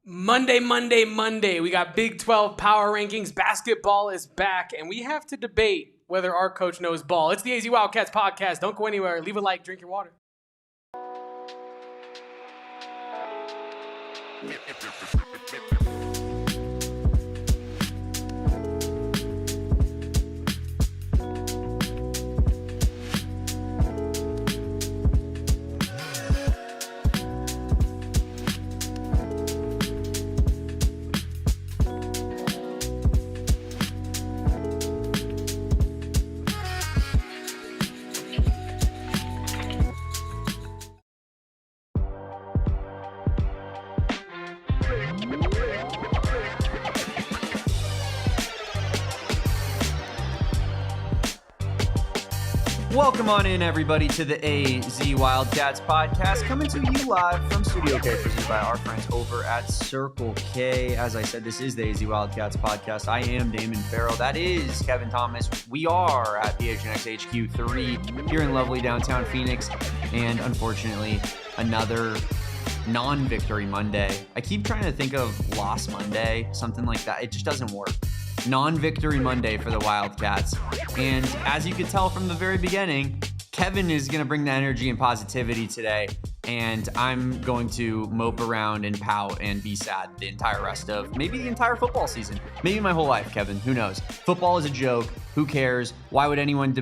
Monday. We got Big 12 power rankings. Basketball is back, and we have to debate whether our coach knows ball. It's the AZ Wildcats podcast. Don't go anywhere. Leave a like, drink your water. Welcome on in, everybody, to the AZ Wildcats podcast, coming to you live from Studio K, presented by our friends over at Circle K. As I said, this is the AZ Wildcats podcast. I am Damon Fairall. That is Kevin Thomas. We are at PHNX HQ3 here in lovely downtown Phoenix, and unfortunately, another non-victory Monday. I keep trying to think of loss Monday, something like that. It just doesn't work. Non-victory Monday for the Wildcats. And as you could tell from the very beginning, Kevin is going to bring the energy and positivity today. And I'm going to mope around and pout and be sad the entire rest of, maybe the entire football season. Maybe my whole life, Kevin. Who knows? Football is a joke. Who cares? Why would anyone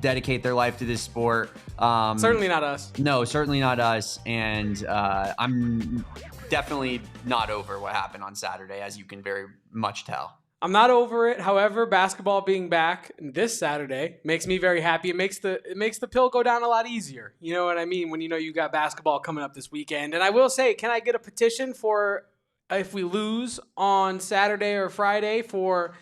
dedicate their life to this sport? Certainly not us. No, certainly not us. And I'm definitely not over what happened on Saturday, as you can very much tell. I'm not over it. However, basketball being back this Saturday makes me very happy. It makes the pill go down a lot easier. You know what I mean? When you know you got basketball coming up this weekend. And I will say, can I get a petition for if we lose on Saturday or Friday for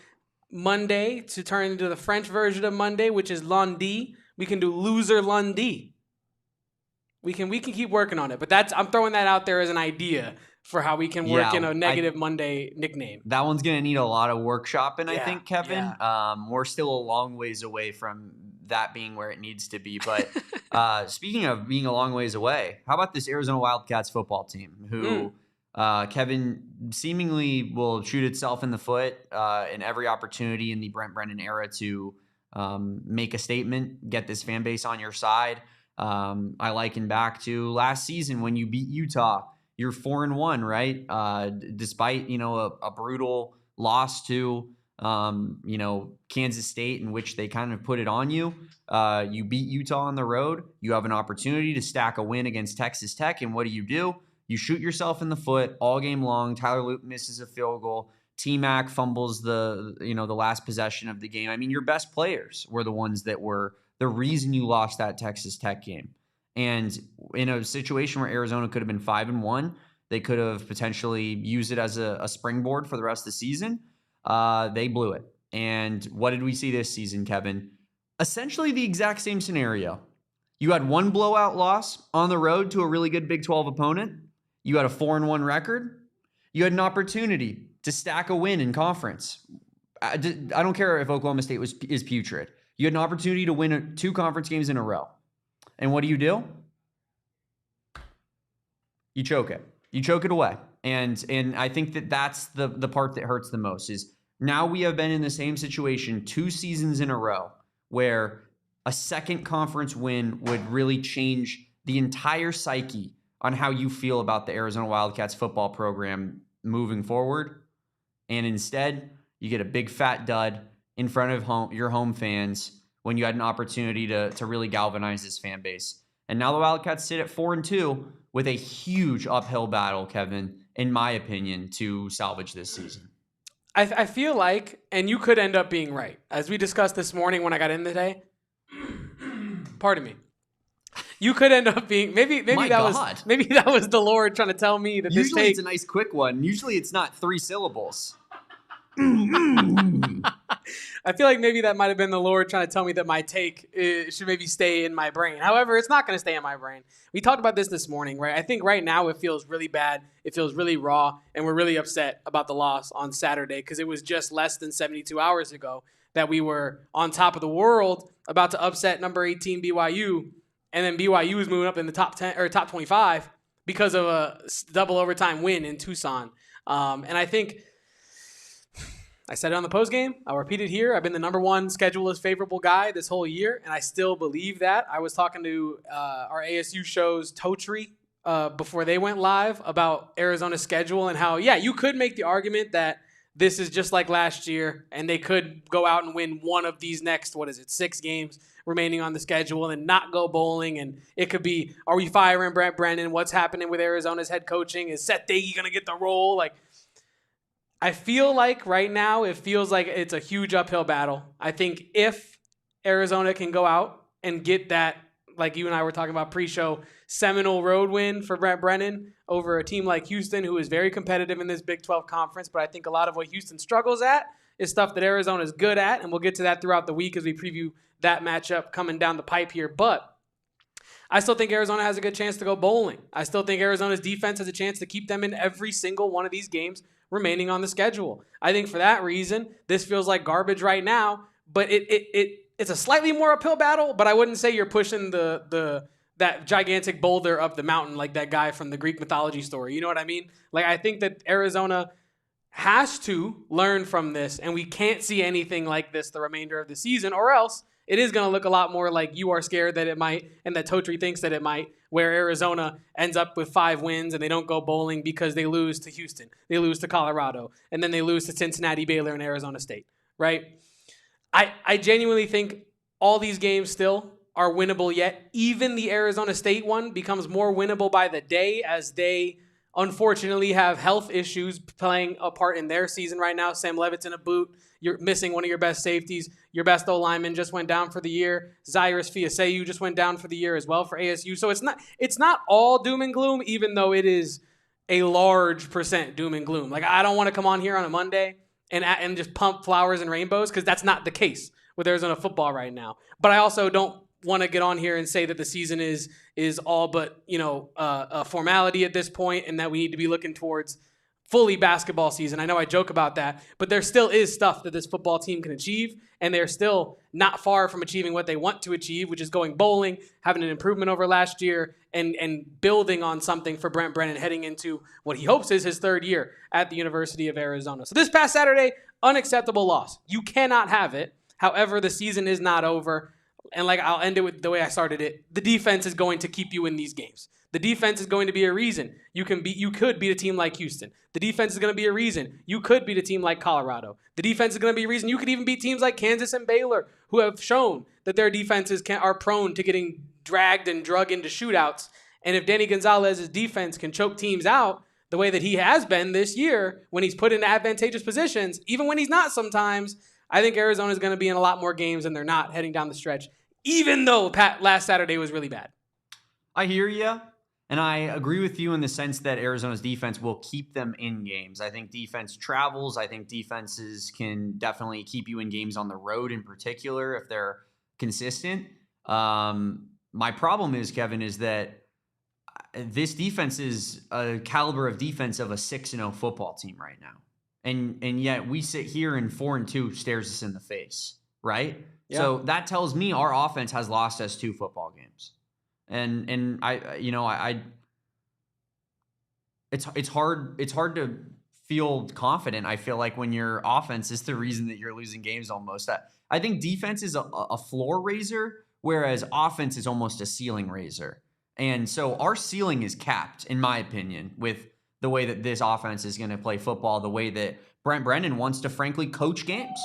Monday to turn into the French version of Monday, which is lundi? We can do loser lundi. We can keep working on it. But I'm throwing that out there as an idea for how we can work in a negative Monday nickname. That one's going to need a lot of workshopping, I think, Kevin. Yeah. We're still a long ways away from that being where it needs to be. But speaking of being a long ways away, how about this Arizona Wildcats football team who, Kevin, seemingly will shoot itself in the foot in every opportunity in the Brent Brennan era to make a statement, get this fan base on your side. I liken back to last season when you beat Utah. You're 4-1, right? Despite, a brutal loss to, Kansas State, in which they kind of put it on you. You beat Utah on the road. You have an opportunity to stack a win against Texas Tech. And what do? You shoot yourself in the foot all game long. Tyler Luke misses a field goal. T-Mac fumbles the last possession of the game. I mean, your best players were the ones that were the reason you lost that Texas Tech game. And in a situation where Arizona could have been 5-1, they could have potentially used it as a springboard for the rest of the season. They blew it. And what did we see this season, Kevin? Essentially the exact same scenario. You had one blowout loss on the road to a really good Big 12 opponent. You had a 4-1 record. You had an opportunity to stack a win in conference. I don't care if Oklahoma State is putrid. You had an opportunity to win 2 conference games in a row. And what do? You choke it. You choke it away. And I think that's the part that hurts the most is now we have been in the same situation 2 seasons in a row where a second conference win would really change the entire psyche on how you feel about the Arizona Wildcats football program moving forward. And instead, you get a big fat dud in front of your home fans when you had an opportunity to really galvanize this fan base. And now the Wildcats sit at 4-2 with a huge uphill battle, Kevin, in my opinion, to salvage this season. I feel like, and you could end up being right, as we discussed this morning when I got in today. Pardon me. You could end up being maybe that was the Lord trying to tell me that usually it's a nice quick one. Usually it's not 3 syllables. I feel like maybe that might have been the Lord trying to tell me that my take should maybe stay in my brain. However, it's not going to stay in my brain. We talked about this morning, right? I think right now it feels really bad. It feels really raw, and we're really upset about the loss on Saturday because it was just less than 72 hours ago that we were on top of the world about to upset number 18 BYU, and then BYU was moving up in the top 10 or top 25. because of a double overtime win in Tucson. And I think I said it on the postgame. I'll repeat it here. I've been the number one schedule is favorable guy this whole year, and I still believe that. I was talking to our ASU show's Totri before they went live about Arizona's schedule and how, you could make the argument that this is just like last year, and they could go out and win one of these next, 6 games remaining on the schedule and not go bowling. And it could be, are we firing Brent Brennan? What's happening with Arizona's head coaching? Is Seth Dagey going to get the role? Like, I feel like right now it feels like it's a huge uphill battle. I think if Arizona can go out and get that, like you and I were talking about pre-show, seminal road win for Brent Brennan over a team like Houston, who is very competitive in this Big 12 conference. But I think a lot of what Houston struggles at is stuff that Arizona is good at, and we'll get to that throughout the week as we preview that matchup coming down the pipe here. But I still think Arizona has a good chance to go bowling. I still think Arizona's defense has a chance to keep them in every single one of these games remaining on the schedule. I think for that reason, this feels like garbage right now, but it's a slightly more uphill battle, but I wouldn't say you're pushing that gigantic boulder up the mountain like that guy from the Greek mythology story. You know what I mean? Like, I think that Arizona has to learn from this, and we can't see anything like this the remainder of the season, or else it is going to look a lot more like you are scared that it might, and that Totri thinks that it might, where Arizona ends up with 5 wins and they don't go bowling because they lose to Houston, they lose to Colorado, and then they lose to Cincinnati, Baylor, and Arizona State, right? I genuinely think all these games still are winnable yet. Even the Arizona State one becomes more winnable by the day as they unfortunately have health issues playing a part in their season right now. Sam Levitt's in a boot. You're missing one of your best safeties. Your best O-lineman just went down for the year. Zyrus Fiaseyu just went down for the year as well for ASU. So it's not all doom and gloom, even though it is a large percent doom and gloom. Like, I don't want to come on here on a Monday and just pump flowers and rainbows, because that's not the case with Arizona football right now. But I also don't want to get on here and say that the season is all but a formality at this point, and that we need to be looking towards fully basketball season. I know I joke about that, but there still is stuff that this football team can achieve, and they're still not far from achieving what they want to achieve, which is going bowling, having an improvement over last year, and building on something for Brent Brennan heading into what he hopes is his 3rd year at the University of Arizona. So this past Saturday, unacceptable loss. You cannot have it. However, the season is not over. And like, I'll end it with the way I started it. The defense is going to keep you in these games. The defense is going to be a reason you could beat a team like Houston. The defense is going to be a reason you could beat a team like Colorado. The defense is going to be a reason you could even beat teams like Kansas and Baylor, who have shown that their defenses are prone to getting dragged and drug into shootouts. And if Danny Gonzalez's defense can choke teams out the way that he has been this year, when he's put in advantageous positions, even when he's not sometimes, I think Arizona is going to be in a lot more games than they're not heading down the stretch, even though last Saturday was really bad. I hear you, and I agree with you in the sense that Arizona's defense will keep them in games. I think defense travels. I think defenses can definitely keep you in games on the road in particular if they're consistent. My problem is, Kevin, is that this defense is a caliber of defense of a 6-0 football team right now. And yet we sit here and 4-2 stares us in the face, right? Yeah. So that tells me our offense has lost us 2 football games. And it's hard to feel confident. I feel like when your offense is the reason that you're losing games almost. I think defense is a floor raiser, whereas offense is almost a ceiling raiser. And so our ceiling is capped, in my opinion, with the way that this offense is going to play football, the way that Brent Brennan wants to frankly coach games.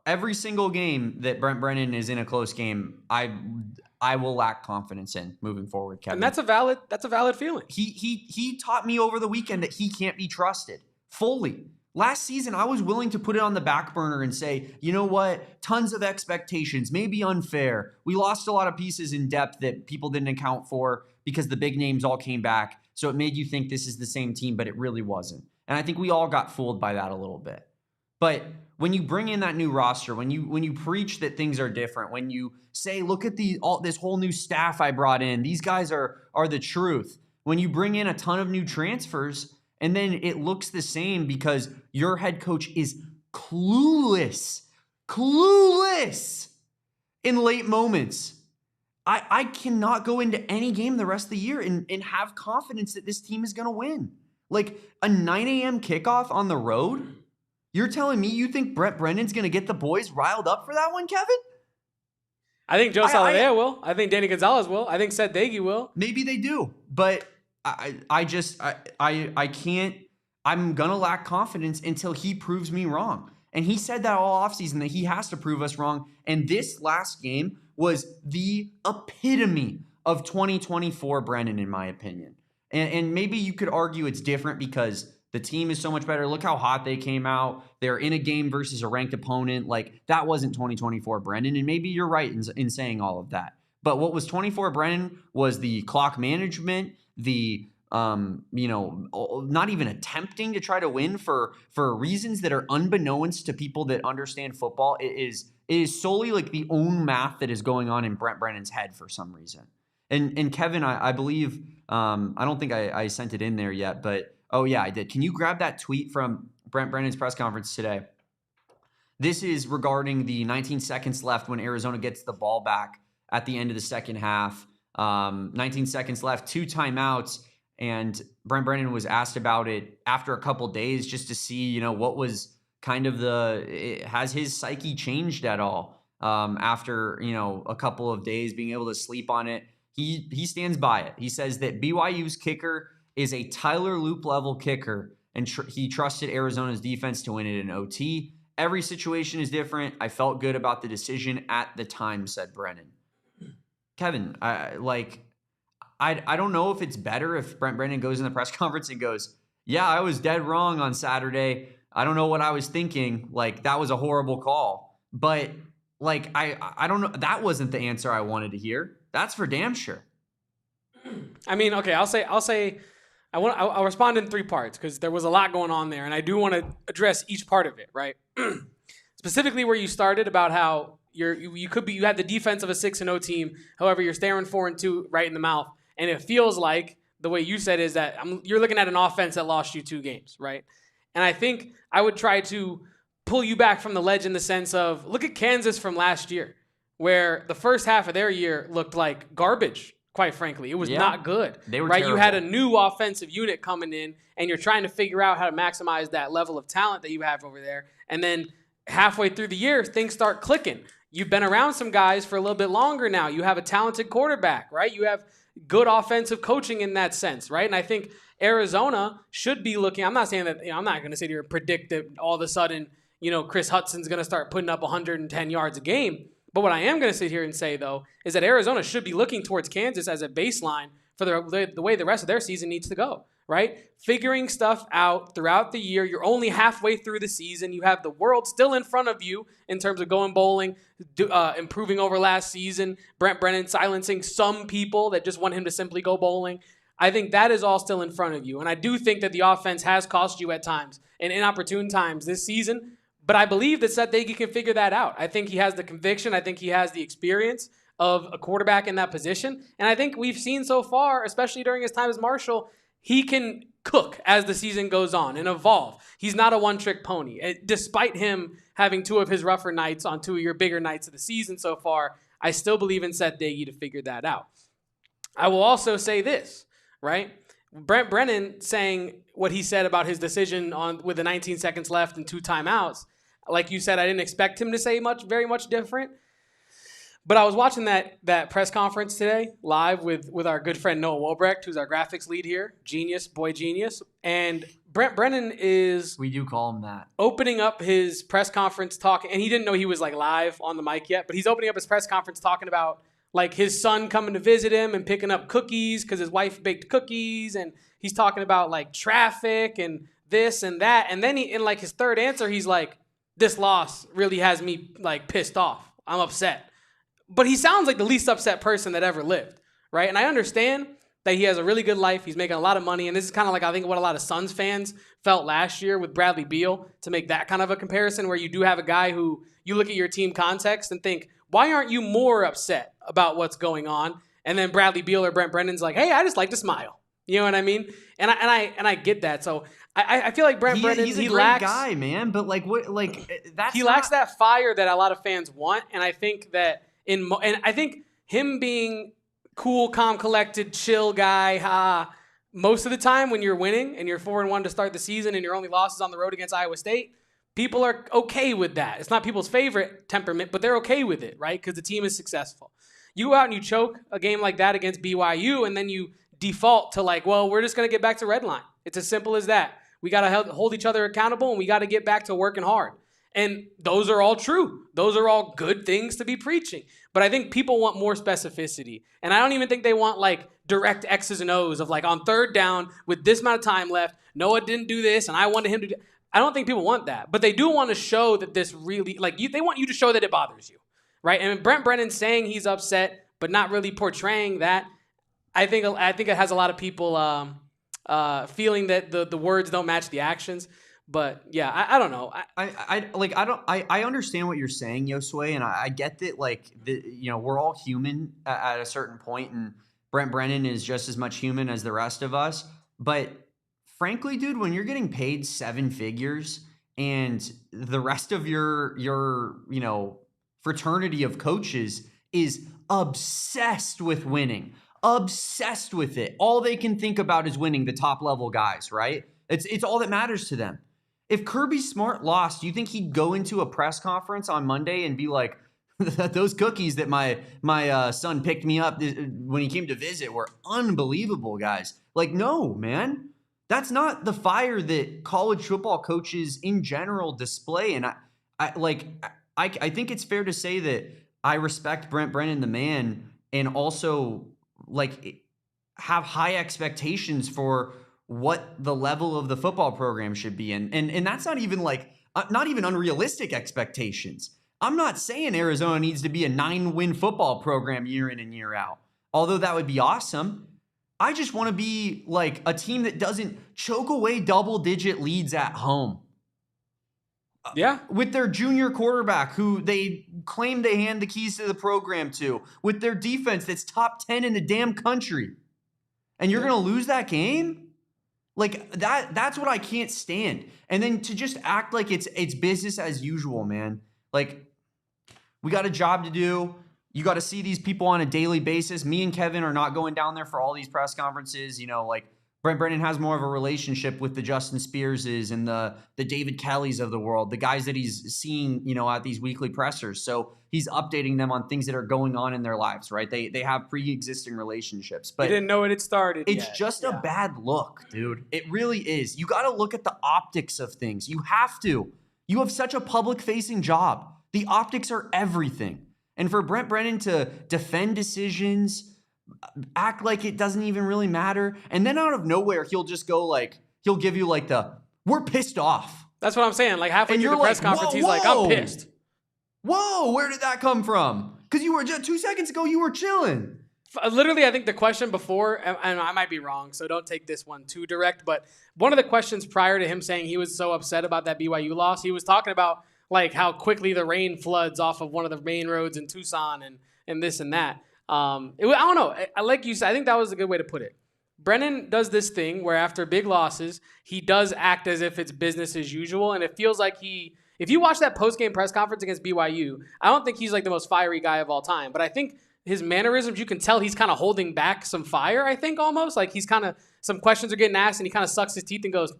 Every single game that Brent Brennan is in a close game, I will lack confidence in moving forward, Kevin. And that's a valid feeling. He taught me over the weekend that he can't be trusted fully. Last season, I was willing to put it on the back burner and say, you know what? Tons of expectations, maybe unfair. We lost a lot of pieces in depth that people didn't account for because the big names all came back. So it made you think this is the same team, but it really wasn't. And I think we all got fooled by that a little bit. But when you bring in that new roster, when you preach that things are different, when you say, look at this whole new staff I brought in, these guys are the truth. When you bring in a ton of new transfers, and then it looks the same because your head coach is clueless in late moments. I cannot go into any game the rest of the year and have confidence that this team is going to win. Like a 9 a.m. kickoff on the road? You're telling me you think Brent Brennan's going to get the boys riled up for that one, Kevin? I think Joe Saladea will. I think Danny Gonzalez will. I think Seth Dagey will. Maybe they do. But I can't. I'm going to lack confidence until he proves me wrong. And he said that all offseason that he has to prove us wrong. And this last game was the epitome of 2024 Brennan, in my opinion. And maybe you could argue it's different because the team is so much better. Look how hot they came out. They're in a game versus a ranked opponent. Like, that wasn't 2024 Brennan. And maybe you're right in saying all of that. But what was 24 Brennan was the clock management, the not even attempting to try to win for reasons that are unbeknownst to people that understand football. It is solely like the own math that is going on in Brent Brennan's head for some reason. And Kevin, I believe, I don't think I sent it in there yet, but oh yeah, I did. Can you grab that tweet from Brent Brennan's press conference today? This is regarding the 19 seconds left when Arizona gets the ball back at the end of the second half. 19 seconds left, 2 timeouts. And Brent Brennan was asked about it after a couple days just to see, what was kind of has his psyche changed at all after, a couple of days being able to sleep on it. He stands by it. He says that BYU's kicker is a Tyler Loop level kicker, and he trusted Arizona's defense to win it in OT. Every situation is different. I felt good about the decision at the time, said Brennan. Kevin, I don't know if it's better if Brent Brennan goes in the press conference and goes, yeah, I was dead wrong on Saturday. I don't know what I was thinking. Like, that was a horrible call. But, like, I don't know. That wasn't the answer I wanted to hear. That's for damn sure. I mean, okay, I'll respond in 3 parts because there was a lot going on there, and I do want to address each part of it, right? Specifically where you started about how you had the defense of a 6-0 team. However, you're staring 4-2 right in the mouth. And it feels like the way you said is that you're looking at an offense that lost you 2 games, right? And I think I would try to pull you back from the ledge in the sense of look at Kansas from last year, where the first half of their year looked like garbage, quite frankly. It was not good. They were right. Terrible. You had a new offensive unit coming in, and you're trying to figure out how to maximize that level of talent that you have over there. And then halfway through the year, things start clicking. You've been around some guys for a little bit longer now. You have a talented quarterback, right? You have good offensive coaching in that sense, right? And I think Arizona should be looking. I'm not saying that, I'm not going to sit here and predict that all of a sudden, Chris Hudson's going to start putting up 110 yards a game. But what I am going to sit here and say, though, is that Arizona should be looking towards Kansas as a baseline for the way the rest of their season needs to go, right? Figuring stuff out throughout the year. You're only halfway through the season. You have the world still in front of you in terms of going bowling, improving over last season. Brent Brennan silencing some people that just want him to simply go bowling. I think that is all still in front of you. And I do think that the offense has cost you at times and inopportune times this season. But I believe that Seth Dagey can figure that out. I think he has the conviction. I think he has the experience of a quarterback in that position. And I think we've seen so far, especially during his time as Marshall, he can cook as the season goes on and evolve. He's not a one-trick pony. Despite him having 2 of his rougher nights on 2 of your bigger nights of the season so far, I still believe in Seth Dagey to figure that out. I will also say this, right? Brent Brennan saying what he said about his decision with the 19 seconds left and 2 timeouts. Like you said, I didn't expect him to say very much different. But I was watching that press conference today live with our good friend Noah Wobrecht, who's our graphics lead here. Genius, boy genius. And Brent Brennan is... We do call him that. ...opening up his press conference talking, and he didn't know he was like live on the mic yet, but he's opening up his press conference talking about like his son coming to visit him and picking up cookies because his wife baked cookies, and he's talking about like traffic and this and that. And then in like his third answer, he's like, this loss really has me like pissed off. I'm upset. But he sounds like the least upset person that ever lived, right? And I understand that he has a really good life. He's making a lot of money. And this is kind of like, I think, what a lot of Suns fans felt last year with Bradley Beal, to make that kind of a comparison where you do have a guy who you look at your team context and think, why aren't you more upset about what's going on? And then Bradley Beal or Brent Brennan's like, hey, I just like to smile. You know what I mean? And I get that. So I feel like Brent Brennan, he's a great guy, man. But lacks that fire that a lot of fans want. And I think that him being cool, calm, collected, chill guy, most of the time when you're winning and you're 4-1 to start the season and your only loss is on the road against Iowa State, people are okay with that. It's not people's favorite temperament, but they're okay with it, right? Because the team is successful. You go out and you choke a game like that against BYU, and then you default to like, well, we're just going to get back to red line. It's as simple as that. We got to hold each other accountable, and we got to get back to working hard. And those are all true. Those are all good things to be preaching. But I think people want more specificity. And I don't even think they want like direct X's and O's of like on third down with this amount of time left, Noah didn't do this, and I wanted him to do. I don't think people want that. But they do want to show that this really, like, they want you to show that it bothers you, right? And Brent Brennan saying he's upset but not really portraying that, I think it has a lot of people feeling that the words don't match the actions. But yeah, I don't know. I understand what you're saying, Josue, and I get that. Like, we're all human at a certain point, and Brent Brennan is just as much human as the rest of us. But frankly, dude, when you're getting paid 7 figures and the rest of your fraternity of coaches is obsessed with winning, obsessed with it. All they can think about is winning, the top level guys, right? It's all that matters to them. If Kirby Smart lost, do you think he'd go into a press conference on Monday and be like, those cookies that my son picked me up when he came to visit were unbelievable, guys? Like, no, man. That's not the fire that college football coaches in general display. And I think it's fair to say that I respect Brent Brennan, the man, and also like have high expectations for what the level of the football program should be. And that's not even unrealistic expectations. I'm not saying Arizona needs to be a 9-win football program year in and year out, although that would be awesome. I just want to be like a team that doesn't choke away double-digit leads at home. Yeah. With their junior quarterback who they claim they hand the keys to the program to, with their defense that's top 10 in the damn country. And you're going to lose that game? Like that's what I can't stand. And then to just act like it's business as usual, man. Like, we got a job to do. You got to see these people on a daily basis. Me and Kevin are not going down there for all these press conferences. Like Brent Brennan has more of a relationship with the Justin Spearses and the David Kellys of the world, the guys that he's seeing, at these weekly pressers. So he's updating them on things that are going on in their lives, right? They have pre-existing relationships. But you didn't know it had started It's yet. just a bad look, dude. It really is. You got to look at the optics of things. You have to. You have such a public-facing job. The optics are everything. And for Brent Brennan to defend decisions, act like it doesn't even really matter, and then out of nowhere, he'll just go like, he'll give you like we're pissed off. That's what I'm saying. Like halfway through the press conference, he's like, I'm pissed. Whoa, where did that come from? Because you were just 2 seconds ago, you were chilling. Literally, I think the question before, and I might be wrong, so don't take this one too direct, but one of the questions prior to him saying he was so upset about that BYU loss, he was talking about like how quickly the rain floods off of one of the main roads in Tucson and this and that. I don't know. Like you said, I think that was a good way to put it. Brennan does this thing where after big losses, he does act as if it's business as usual, and it feels like if you watch that post-game press conference against BYU, I don't think he's like the most fiery guy of all time, but I think his mannerisms, you can tell he's kind of holding back some fire, I think almost. Like he's kind of, some questions are getting asked and he kind of sucks his teeth and goes,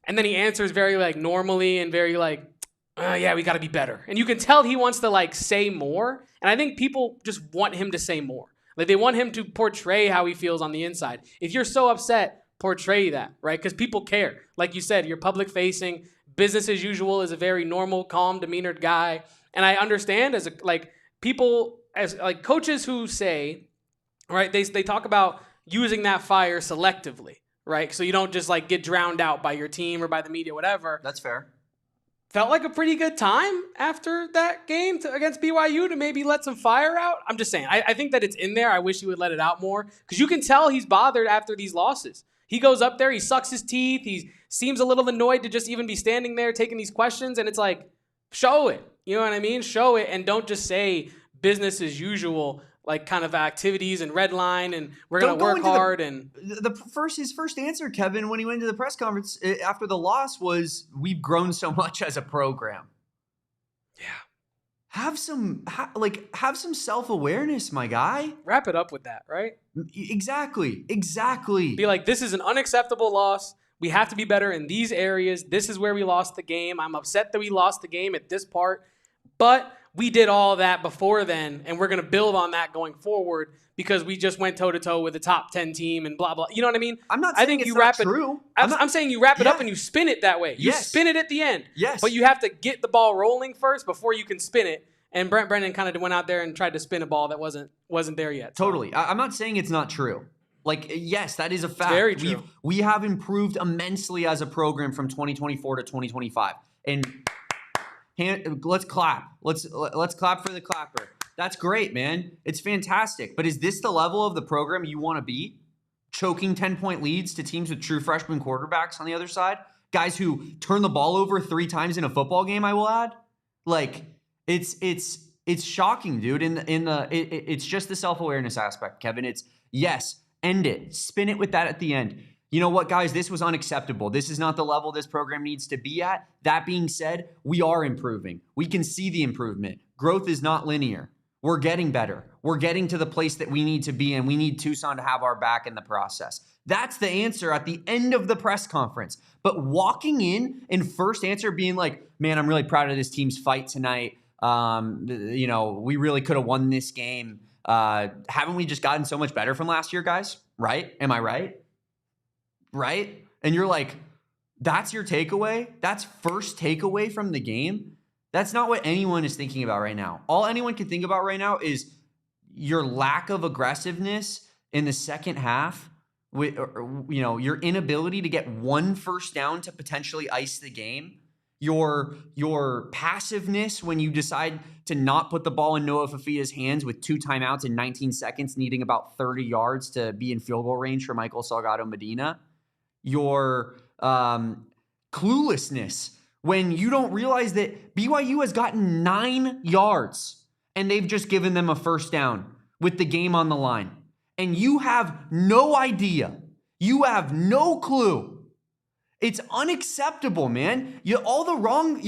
and then he answers very like normally and very like, yeah, we got to be better. And you can tell he wants to like say more. And I think people just want him to say more. Like they want him to portray how he feels on the inside. If you're so upset, portray that, right? Because people care. Like you said, you're public facing. Business as usual is a very normal, calm, demeanored guy. And I understand as coaches who say, right, they talk about using that fire selectively, right? So you don't just like get drowned out by your team or by the media, whatever. That's fair. Felt like a pretty good time after that game against BYU to maybe let some fire out. I'm just saying, I think that it's in there. I wish he would let it out more because you can tell he's bothered after these losses. He goes up there, he sucks his teeth, he seems a little annoyed to just even be standing there taking these questions, and it's like, show it. You know what I mean? Show it, and don't just say business as usual, like kind of activities and red line, and we're going to work hard. His first answer, Kevin, when he went to the press conference after the loss was, we've grown so much as a program. Yeah. have some self-awareness, my guy. Wrap it up with that, right? Exactly. Be like, this is an unacceptable loss. We have to be better in these areas. This is where we lost the game. I'm upset that we lost the game at this part, but we did all that before then, and we're going to build on that going forward because we just went toe-to-toe with a top 10 team and blah, blah. You know what I mean? I'm not saying it's not true. I'm saying you wrap it up and you spin it that way. You spin it at the end. Yes. But you have to get the ball rolling first before you can spin it. And Brent Brennan kind of went out there and tried to spin a ball that wasn't there yet. So. Totally. I'm not saying it's not true. Like, yes, that is a fact. It's very true. We have improved immensely as a program from 2024 to 2025. And let's clap. Let's clap for the clapper. That's great, man. It's fantastic. But is this the level of the program you want to be? Choking 10-point leads to teams with true freshman quarterbacks on the other side? Guys who turn the ball over 3 times in a football game, I will add? Like, it's shocking, dude. It's just the self-awareness aspect, Kevin. It's, yes, end it. Spin it with that at the end. You know what, guys? This was unacceptable. This is not the level this program needs to be at. That being said, we are improving. We can see the improvement. Growth is not linear. We're getting better. We're getting to the place that we need to be, and we need Tucson to have our back in the process. That's the answer at the end of the press conference. But walking in and first answer being like, man, I'm really proud of this team's fight tonight. We really could have won this game. Haven't we just gotten so much better from last year, guys? Right? Am I right? Right? And you're like, that's your takeaway? That's first takeaway from the game? That's not what anyone is thinking about right now. All anyone can think about right now is your lack of aggressiveness in the second half, your inability to get one first down to potentially ice the game, your passiveness when you decide to not put the ball in Noah Fafia's hands with 2 timeouts in 19 seconds, needing about 30 yards to be in field goal range for Michael Salgado Medina, your cluelessness when you don't realize that BYU has gotten 9 yards and they've just given them a first down with the game on the line. And you have no idea. You have no clue. It's unacceptable, man. You're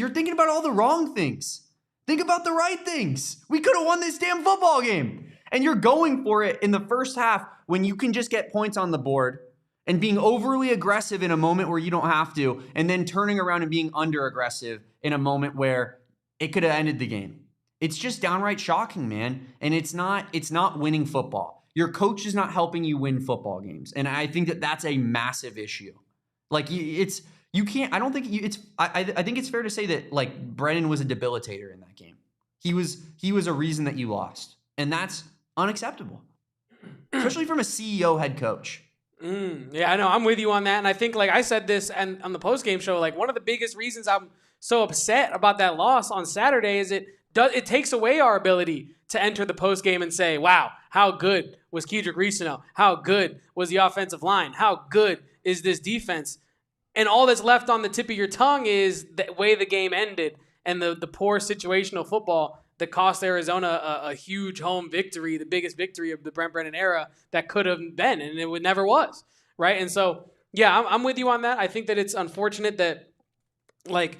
thinking about all the wrong things. Think about the right things. We could have won this damn football game. And you're going for it in the first half when you can just get points on the board and being overly aggressive in a moment where you don't have to, and then turning around and being under-aggressive in a moment where it could have ended the game. It's just downright shocking, man. And it's not winning football. Your coach is not helping you win football games. And I think that that's a massive issue. Like, you can't, I don't think I think it's fair to say that, like, Brennan was a debilitator in that game. He was a reason that you lost. And that's unacceptable. Especially from a CEO head coach. Yeah, I know. I'm with you on that. And I think, like I said this and on the post-game show, like, one of the biggest reasons I'm so upset about that loss on Saturday is it takes away our ability to enter the post-game and say, wow, how good was Kedrick Reesano? How good was the offensive line? How good is this defense? And all that's left on the tip of your tongue is the way the game ended and the poor situational football that cost Arizona a huge home victory, the biggest victory of the Brent Brennan era that could have been, and it never was, right? And so, yeah, I'm with you on that. I think that it's unfortunate that, like,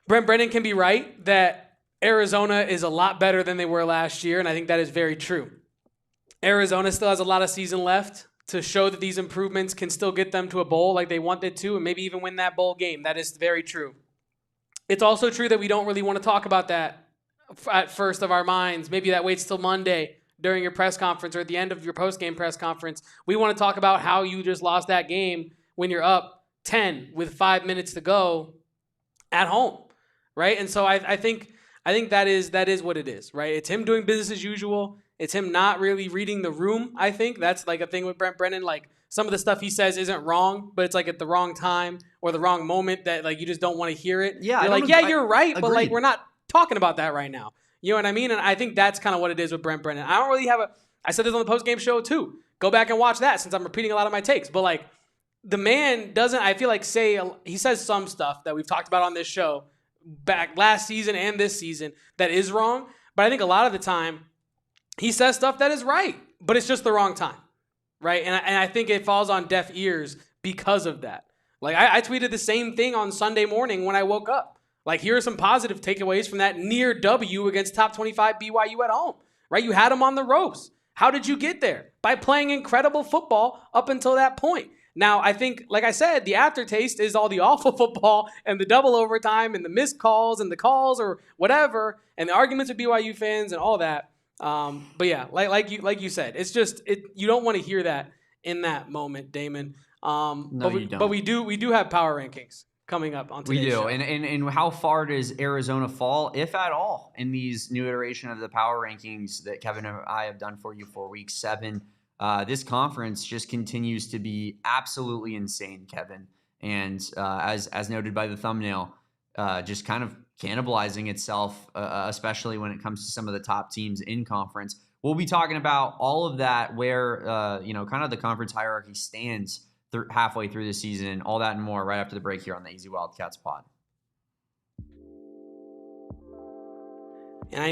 Brent Brennan can be right that Arizona is a lot better than they were last year, and I think that is very true. Arizona still has a lot of season left to show that these improvements can still get them to a bowl like they wanted to and maybe even win that bowl game. That is very true. It's also true that we don't really want to talk about that at first of our minds. Maybe that waits till Monday during your press conference or at the end of your post-game press conference. We want to talk about how you just lost that game when you're up 10 with 5 minutes to go at home, right? And so I think that is what it is, right? It's him doing business as usual. It's him not really reading the room, I think. That's like a thing with Brent Brennan. Like, some of the stuff he says isn't wrong, but it's like at the wrong time or the wrong moment that, like, you just don't want to hear it. Yeah, you're like, yeah, you're right, but, like, agreed. we're not talking about that right now. You know what I mean? And I think that's kind of what it is with Brent Brennan. I don't really I said this on the post-game show too. Go back and watch that since I'm repeating a lot of my takes. But, like, the man doesn't, I feel like, he says some stuff that we've talked about on this show back last season and this season that is wrong. But I think a lot of the time he says stuff that is right, but it's just the wrong time, right? And I think it falls on deaf ears because of that. Like, I tweeted the same thing on Sunday morning when I woke up Like, here are some positive takeaways from that near W against top 25 BYU at home, right? You had them on the ropes. How did you get there? By playing incredible football up until that point. Now, I think, like I said, the aftertaste is all the awful football and the double overtime and the missed calls and the calls or whatever and the arguments with BYU fans and all that. But yeah, like you said, it's just you don't want to hear that in that moment, Damon. No, you don't. But we do have power rankings coming up on today's show. And how far does Arizona fall, if at all, in these new iteration of the power rankings that Kevin and I have done for you for week 7? This conference just continues to be absolutely insane, Kevin. And as noted by the thumbnail, just kind of cannibalizing itself, especially when it comes to some of the top teams in conference. We'll be talking about all of that, where kind of the conference hierarchy stands halfway through the season, all that and more right after the break here on the Easy Wildcats pod. And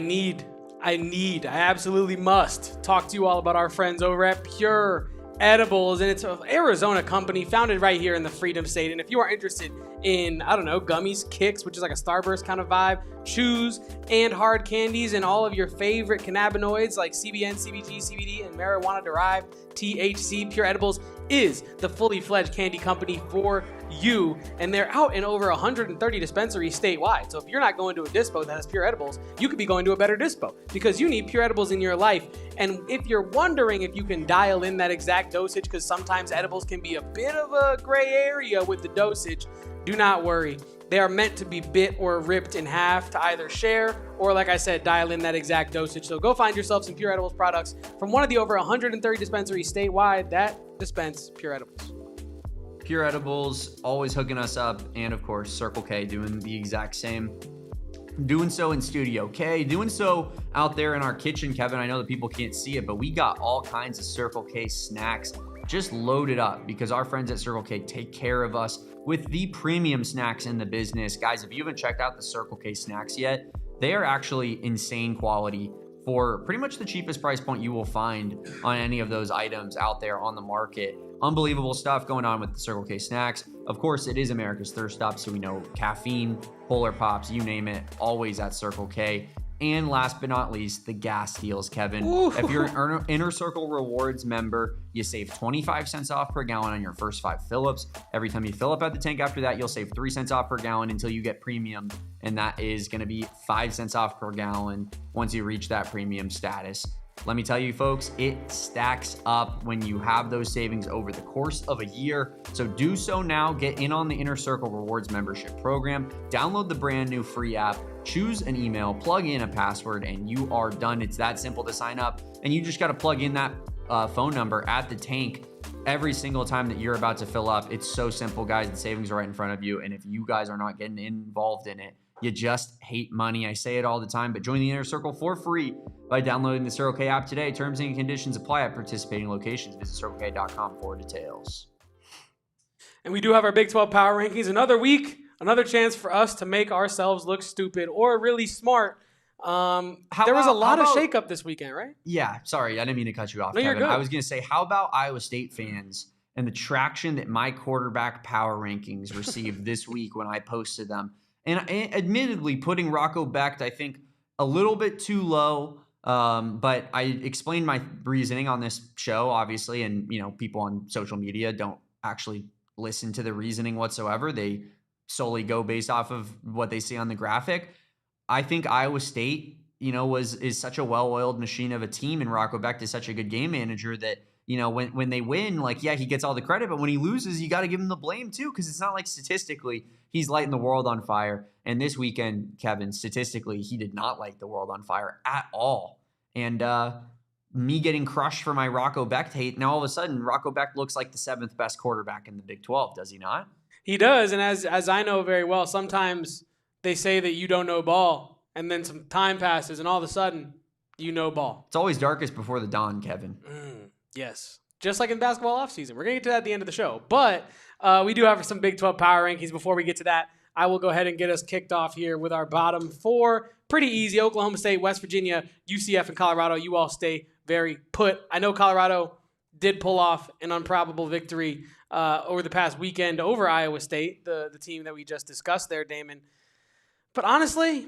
I absolutely must talk to you all about our friends over at Pure Edibles, and it's an Arizona company founded right here in the Freedom State. And if you are interested in, gummies, kicks, which is like a Starburst kind of vibe, chews, and hard candies, and all of your favorite cannabinoids like CBN, CBG, CBD, and marijuana-derived THC, Pure Edibles is the fully fledged candy company for you, and they're out in over 130 dispensaries statewide. So if you're not going to a dispo that has Pure Edibles, you could be going to a better dispo because you need Pure Edibles in your life. And if you're wondering if you can dial in that exact dosage, because sometimes edibles can be a bit of a gray area with the dosage, do not worry. They are meant to be bit or ripped in half to either share or, like I said, dial in that exact dosage. So go find yourself some Pure Edibles products from one of the over 130 dispensaries statewide that dispense Pure Edibles. Pure Edibles always hooking us up, and of course Circle K doing the exact same. Doing so in Studio K, doing so out there in our kitchen, Kevin. I know that people can't see it, but we got all kinds of Circle K snacks just loaded up because our friends at Circle K take care of us with the premium snacks in the business. Guys, if you haven't checked out the Circle K snacks yet, they are actually insane quality for pretty much the cheapest price point you will find on any of those items out there on the market. Unbelievable stuff going on with the Circle K snacks. Of course, it is America's thirst stop, so we know caffeine, Polar Pops, you name it, always at Circle K. And last but not least, the gas deals, Kevin. Ooh. If you're an Inner Circle Rewards member, you save 25 cents off per gallon on your first 5 fill-ups. Every time you fill up at the tank after that, you'll save 3 cents off per gallon until you get premium. And that is going to be 5 cents off per gallon once you reach that premium status. Let me tell you, folks, it stacks up when you have those savings over the course of a year. So do so now. Get in on the Inner Circle Rewards membership program. Download the brand new free app. Choose an email, plug in a password, and you are done. It's that simple to sign up. And you just got to plug in that phone number at the tank every single time that you're about to fill up. It's so simple, guys. The savings are right in front of you. And if you guys are not getting involved in it, you just hate money. I say it all the time, but join the Inner Circle for free by downloading the Circle K app today. Terms and conditions apply at participating locations. Visit CircleK.com for details. And we do have our Big 12 Power Rankings. Another week, another chance for us to make ourselves look stupid or really smart. There was a lot of shakeup this weekend, right? Yeah, sorry. I didn't mean to cut you off, No, Kevin. you're good. I was going to say, how about Iowa State fans and the traction that my quarterback power rankings received this week when I posted them? And admittedly, putting Rocco Becht, I think, a little bit too low. But I explained my reasoning on this show, obviously, and people on social media don't actually listen to the reasoning whatsoever. They solely go based off of what they see on the graphic. I think Iowa State, is such a well-oiled machine of a team, and Rocco Becht is such a good game manager that when they win, he gets all the credit, but when he loses, you got to give him the blame too, because it's not like statistically he's lighting the world on fire. And this weekend, Kevin, statistically, he did not light the world on fire at all. And me getting crushed for my Rocco Becht hate, now all of a sudden, Rocco Becht looks like the 7th best quarterback in the Big 12, does he not? He does, and as I know very well, sometimes they say that you don't know ball, and then some time passes, and all of a sudden, you know ball. It's always darkest before the dawn, Kevin. Yes. Just like in basketball offseason. We're going to get to that at the end of the show. But we do have some Big 12 power rankings. Before we get to that, I will go ahead and get us kicked off here with our bottom 4. Pretty easy. Oklahoma State, West Virginia, UCF, and Colorado. You all stay very put. I know Colorado did pull off an improbable victory over the past weekend over Iowa State, the team that we just discussed there, Damon. But honestly,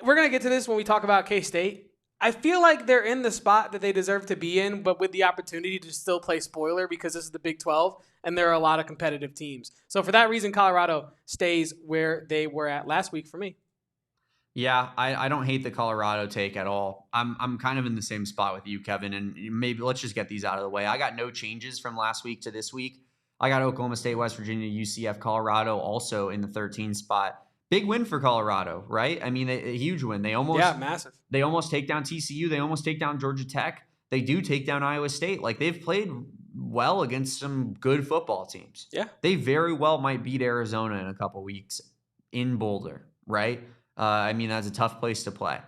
we're going to get to this when we talk about K-State. I feel like they're in the spot that they deserve to be in, but with the opportunity to still play spoiler because this is the Big 12 and there are a lot of competitive teams. So for that reason, Colorado stays where they were at last week for me. Yeah, I don't hate the Colorado take at all. I'm kind of in the same spot with you, Kevin, and maybe let's just get these out of the way. I got no changes from last week to this week. I got Oklahoma State, West Virginia, UCF, Colorado also in the 13 spot. Big win for Colorado, right? I mean, a huge win. Massive. They almost take down TCU. They almost take down Georgia Tech. They do take down Iowa State. Like, they've played well against some good football teams. Yeah. They very well might beat Arizona in a couple weeks in Boulder, right? I mean, that's a tough place to play.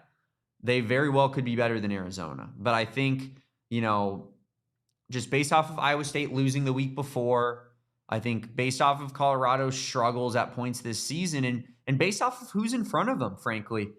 They very well could be better than Arizona. But I think, just based off of Iowa State losing the week before, I think based off of Colorado's struggles at points this season, and based off of who's in front of them, frankly,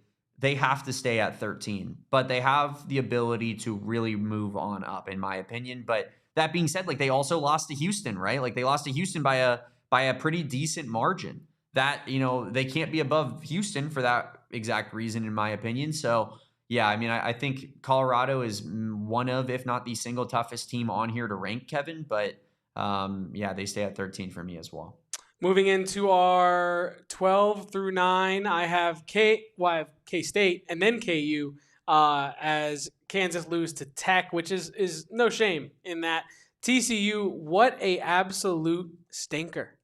they have to stay at 13. But they have the ability to really move on up, in my opinion. But that being said, like, they also lost to Houston, right? Like, they lost to Houston by a pretty decent margin. That, they can't be above Houston for that exact reason, in my opinion. So, yeah, I mean, I think Colorado is one of, if not the single toughest team on here to rank, Kevin. But, yeah, they stay at 13 for me as well. Moving into our 12 through 9, I have K-State and then KU as Kansas lose to Tech, which is no shame in that. TCU, what a absolute stinker.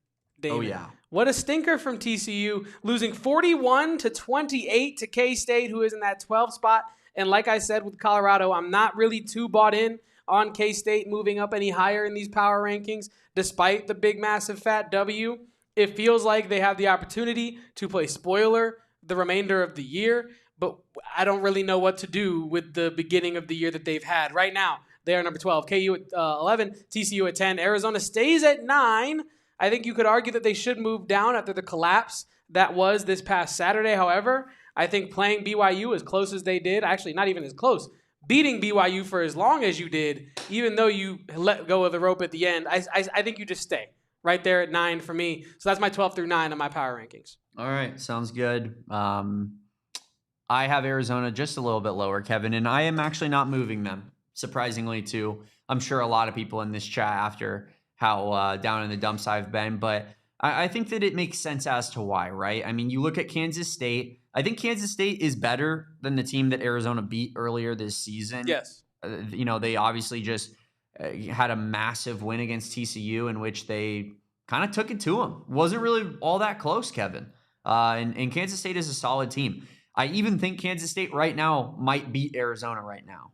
Damon. Oh, yeah. What a stinker from TCU, losing 41-28 to K-State, who is in that 12 spot. And like I said with Colorado, I'm not really too bought in on K-State moving up any higher in these power rankings, despite the big, massive, fat W. It feels like they have the opportunity to play spoiler the remainder of the year, but I don't really know what to do with the beginning of the year that they've had. Right now, they are number 12, KU at 11, TCU at 10, Arizona stays at 9. I think you could argue that they should move down after the collapse that was this past Saturday. However, I think playing BYU as close as they did, actually not even as close, beating BYU for as long as you did, even though you let go of the rope at the end, I think you just stay right there at 9 for me. So that's my 12 through 9 on my power rankings. All right, sounds good. I have Arizona just a little bit lower, Kevin, and I am actually not moving them, surprisingly, too. I'm sure a lot of people in this chat after how down in the dumps I've been, but I think that it makes sense as to why, right? I mean, you look at Kansas State. I think Kansas State is better than the team that Arizona beat earlier this season. Yes. They obviously just had a massive win against TCU in which they kind of took it to them. Wasn't really all that close, Kevin. And Kansas State is a solid team. I even think Kansas State right now might beat Arizona right now.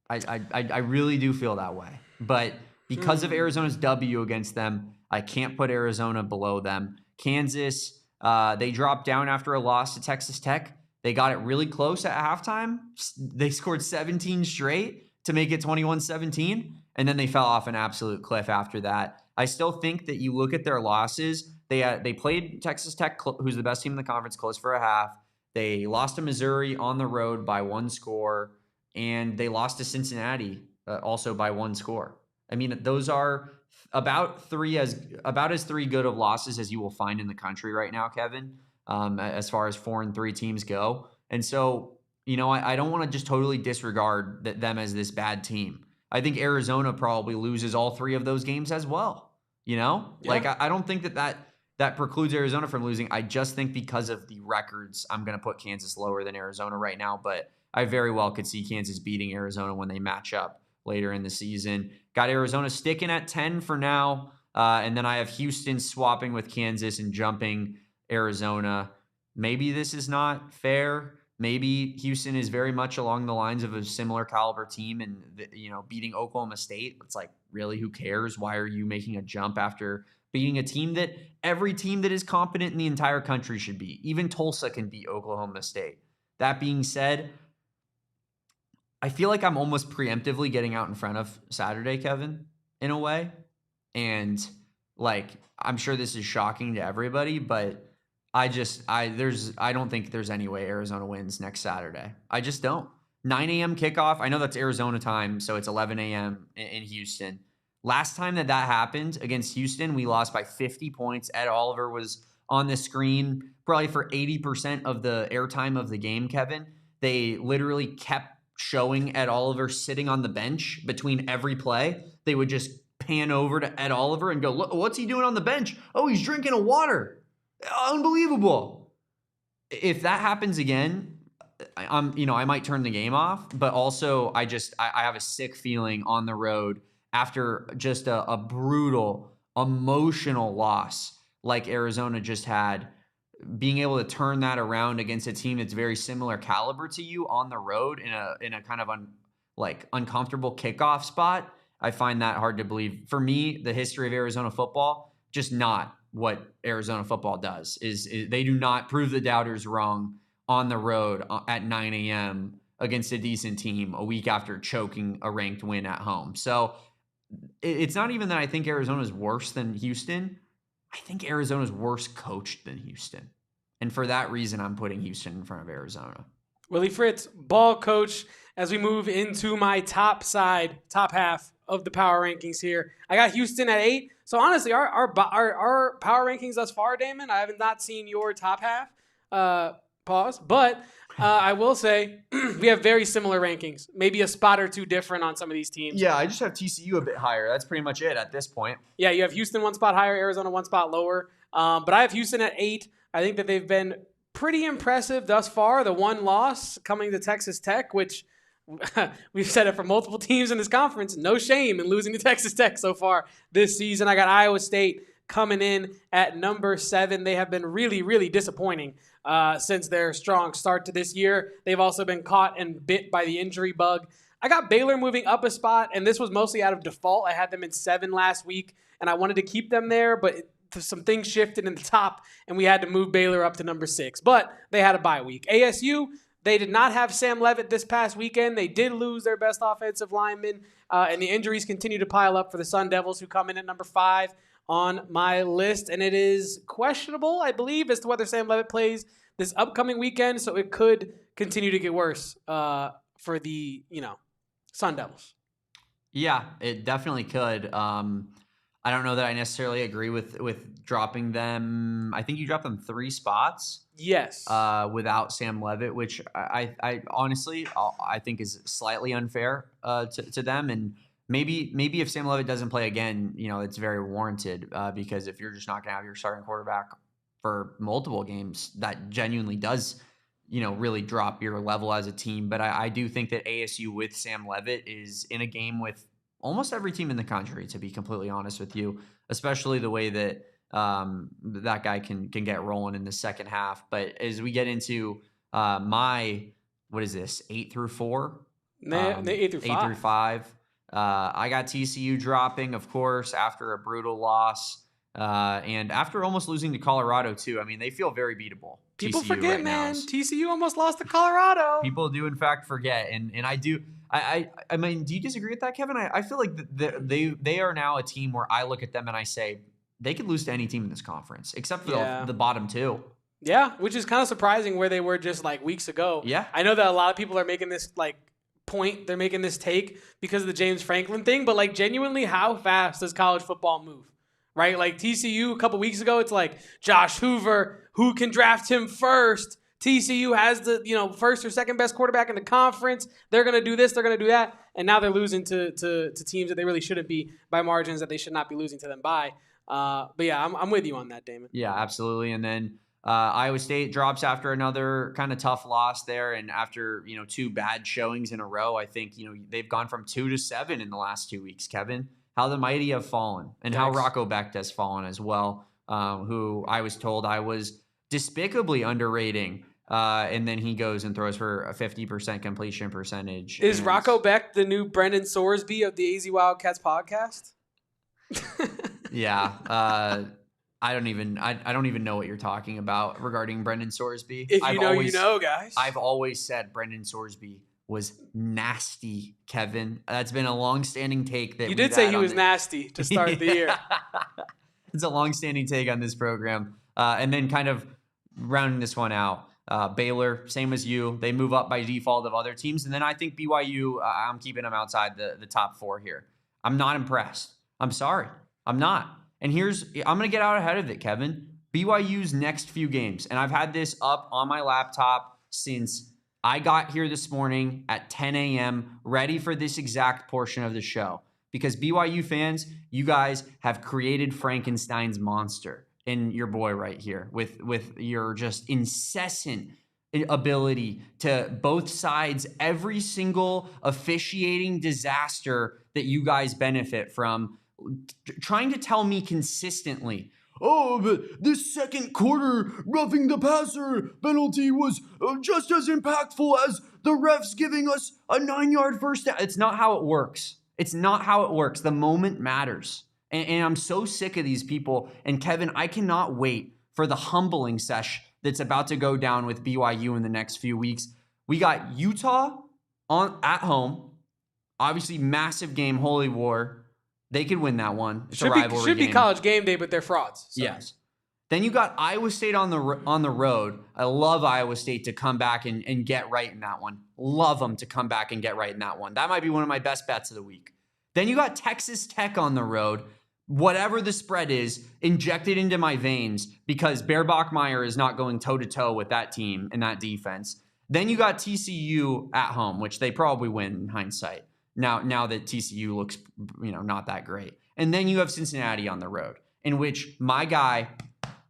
I really do feel that way. But because of Arizona's W against them, I can't put Arizona below them. Kansas, they dropped down after a loss to Texas Tech. They got it really close at halftime. They scored 17 straight to make it 21-17, and then they fell off an absolute cliff after that. I still think that you look at their losses. They played Texas Tech, who's the best team in the conference, close for a half. They lost to Missouri on the road by 1 score, and they lost to Cincinnati also by 1 score. I mean, those are about as three good of losses as you will find in the country right now, Kevin, as far as 4-3 teams go. And so, I don't want to just totally disregard them as this bad team. I think Arizona probably loses all 3 of those games as well. Yeah. Like, I don't think that precludes Arizona from losing. I just think because of the records, I'm going to put Kansas lower than Arizona right now, but I very well could see Kansas beating Arizona when they match up later in the season. Got Arizona sticking at 10 for now. And then I have Houston swapping with Kansas and jumping Arizona. Maybe this is not fair. Maybe Houston is very much along the lines of a similar caliber team and, beating Oklahoma State. It's like, really, who cares? Why are you making a jump after beating a team that every team that is competent in the entire country should beat? Even Tulsa can beat Oklahoma State. That being said, I feel like I'm almost preemptively getting out in front of Saturday, Kevin, in a way. And I'm sure this is shocking to everybody, but I don't think there's any way Arizona wins next Saturday. I just don't. 9 a.m. kickoff. I know that's Arizona time, so it's 11 a.m. in Houston. Last time that happened against Houston, we lost by 50 points. Ed Oliver was on the screen probably for 80% of the airtime of the game, Kevin. They literally kept showing Ed Oliver sitting on the bench between every play. They would just pan over to Ed Oliver and go, look, what's he doing on the bench? Oh, he's drinking a water. Unbelievable. If that happens again, I might turn the game off, but also I have a sick feeling on the road after just a brutal emotional loss like Arizona just had. Being able to turn that around against a team that's very similar caliber to you on the road in a kind of uncomfortable kickoff spot, I find that hard to believe. For me, the history of Arizona football, just not what Arizona football does. Is they do not prove the doubters wrong on the road at 9 a.m. against a decent team a week after choking a ranked win at home. So it's not even that I think Arizona is worse than Houston. I think Arizona's worse coached than Houston. And for that reason, I'm putting Houston in front of Arizona. Willie Fritz, ball coach, as we move into my top half of the power rankings here. I got Houston at 8. So honestly, our power rankings thus far, Damon, I have not seen your top half. Pause. But I will say we have very similar rankings. Maybe a spot or two different on some of these teams. Yeah, I just have TCU a bit higher. That's pretty much it at this point. Yeah, you have Houston one spot higher, Arizona one spot lower. But I have Houston at 8. I think that they've been pretty impressive thus far. The one loss coming to Texas Tech, which we've said it for multiple teams in this conference. No shame in losing to Texas Tech so far this season. I got Iowa State coming in at number 7. They have been really, really disappointing since their strong start to this year. They've also been caught and bit by the injury bug. I got Baylor moving up a spot, and this was mostly out of default. I had them in 7 last week, and I wanted to keep them there, but some things shifted in the top, and we had to move Baylor up to number 6. But they had a bye week. ASU, they did not have Sam Levitt this past weekend. They did lose their best offensive lineman, and the injuries continue to pile up for the Sun Devils, who come in at number 5 on my list. And it is questionable, I believe, as to whether Sam Levitt plays this upcoming weekend, so it could continue to get worse for the Sun Devils. Yeah, it definitely could. I don't know that I necessarily agree with dropping them. I think you dropped them 3 spots. Yes. Without Sam Levitt, which I honestly I think is slightly unfair to them. And maybe if Sam Levitt doesn't play again, it's very warranted because if you're just not going to have your starting quarterback for multiple games, that genuinely does really drop your level as a team. But I do think that ASU with Sam Levitt is in a game with almost every team in the country, to be completely honest with you, especially the way that that guy can get rolling in the second half. But as we get into what is this, 8 through 4? 8 through 5. 8 through 5. I got TCU dropping, of course, after a brutal loss. And after almost losing to Colorado, too. I mean, they feel very beatable. People TCU forget, right man. now. TCU almost lost to Colorado. People do, in fact, forget. And I do. I mean, do you disagree with that, Kevin? I feel like they are now a team where I look at them and I say they could lose to any team in this conference except for the bottom 2. Yeah, which is kind of surprising where they were just like weeks ago. Yeah. I know that a lot of people are making this point, they're making this take because of the James Franklin thing, but genuinely, how fast does college football move? Right? TCU a couple weeks ago, it's like Josh Hoover, who can draft him first? TCU has the first or second best quarterback in the conference. They're going to do this. They're going to do that. And now they're losing to teams that they really shouldn't be by margins that they should not be losing to them by. But yeah, I'm with you on that, Damon. Yeah, absolutely. And then Iowa State drops after another kind of tough loss there. And after, 2 bad showings in a row, I think, they've gone from 2 to 7 in the last 2 weeks, Kevin. How the mighty have fallen and how Rocco Becht has fallen as well, who I was told I was despicably underrating. And then he goes and throws for a 50% completion percentage. Is Rocco Becht the new Brendan Sorsby of the AZ Wildcats podcast? Yeah. I don't even know what you're talking about regarding Brendan Sorsby. If you know, guys. I've always said Brendan Sorsby was nasty, Kevin. That's been a long-standing take that you did say he was nasty to start the year. It's a long-standing take on this program. And then kind of rounding this one out, Baylor, same as you. They move up by default of other teams. And then I think BYU, I'm keeping them outside the top 4 here. I'm not impressed. I'm sorry. I'm not. And I'm going to get out ahead of it, Kevin. BYU's next few games, and I've had this up on my laptop since I got here this morning at 10 a.m., ready for this exact portion of the show. Because BYU fans, you guys have created Frankenstein's monster in your boy right here with your just incessant ability to both sides, every single officiating disaster that you guys benefit from, trying to tell me consistently, oh, but this second quarter roughing the passer penalty was just as impactful as the refs giving us a 9-yard first down. It's not how it works. It's not how it works. The moment matters. And I'm so sick of these people. And Kevin, I cannot wait for the humbling sesh that's about to go down with BYU in the next few weeks. We got Utah at home. Obviously, massive game, Holy War. They could win that one. It's a rivalry should be game. college game day, but they're frauds. So. Yes. Then you got Iowa State on the road. I love Iowa State to come back and get right in that one. Love them to come back and get right in that one. That might be one of my best bets of the week. Then you got Texas Tech on the road. Whatever the spread is, inject it into my veins because Bear Bachmeier is not going toe-to-toe with that team and that defense. Then you got TCU at home, which they probably win in hindsight. Now that TCU looks, not that great. And then you have Cincinnati on the road, in which my guy,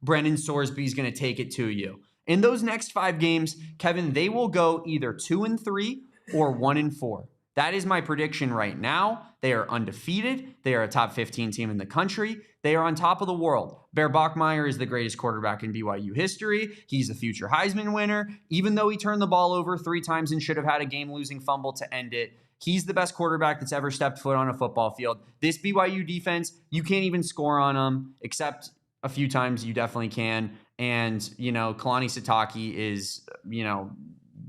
Brendan Sorsby, is going to take it to you. In those next 5 games, Kevin, they will go either 2-3 or 1-4. That is my prediction right now. They are undefeated. They are a top 15 team in the country. They are on top of the world. Bear Bachmeier is the greatest quarterback in BYU history. He's a future Heisman winner. Even though he turned the ball over 3 times and should have had a game-losing fumble to end it, he's the best quarterback that's ever stepped foot on a football field. This BYU defense, you can't even score on them, except a few times you definitely can. And, Kalani Sitake is,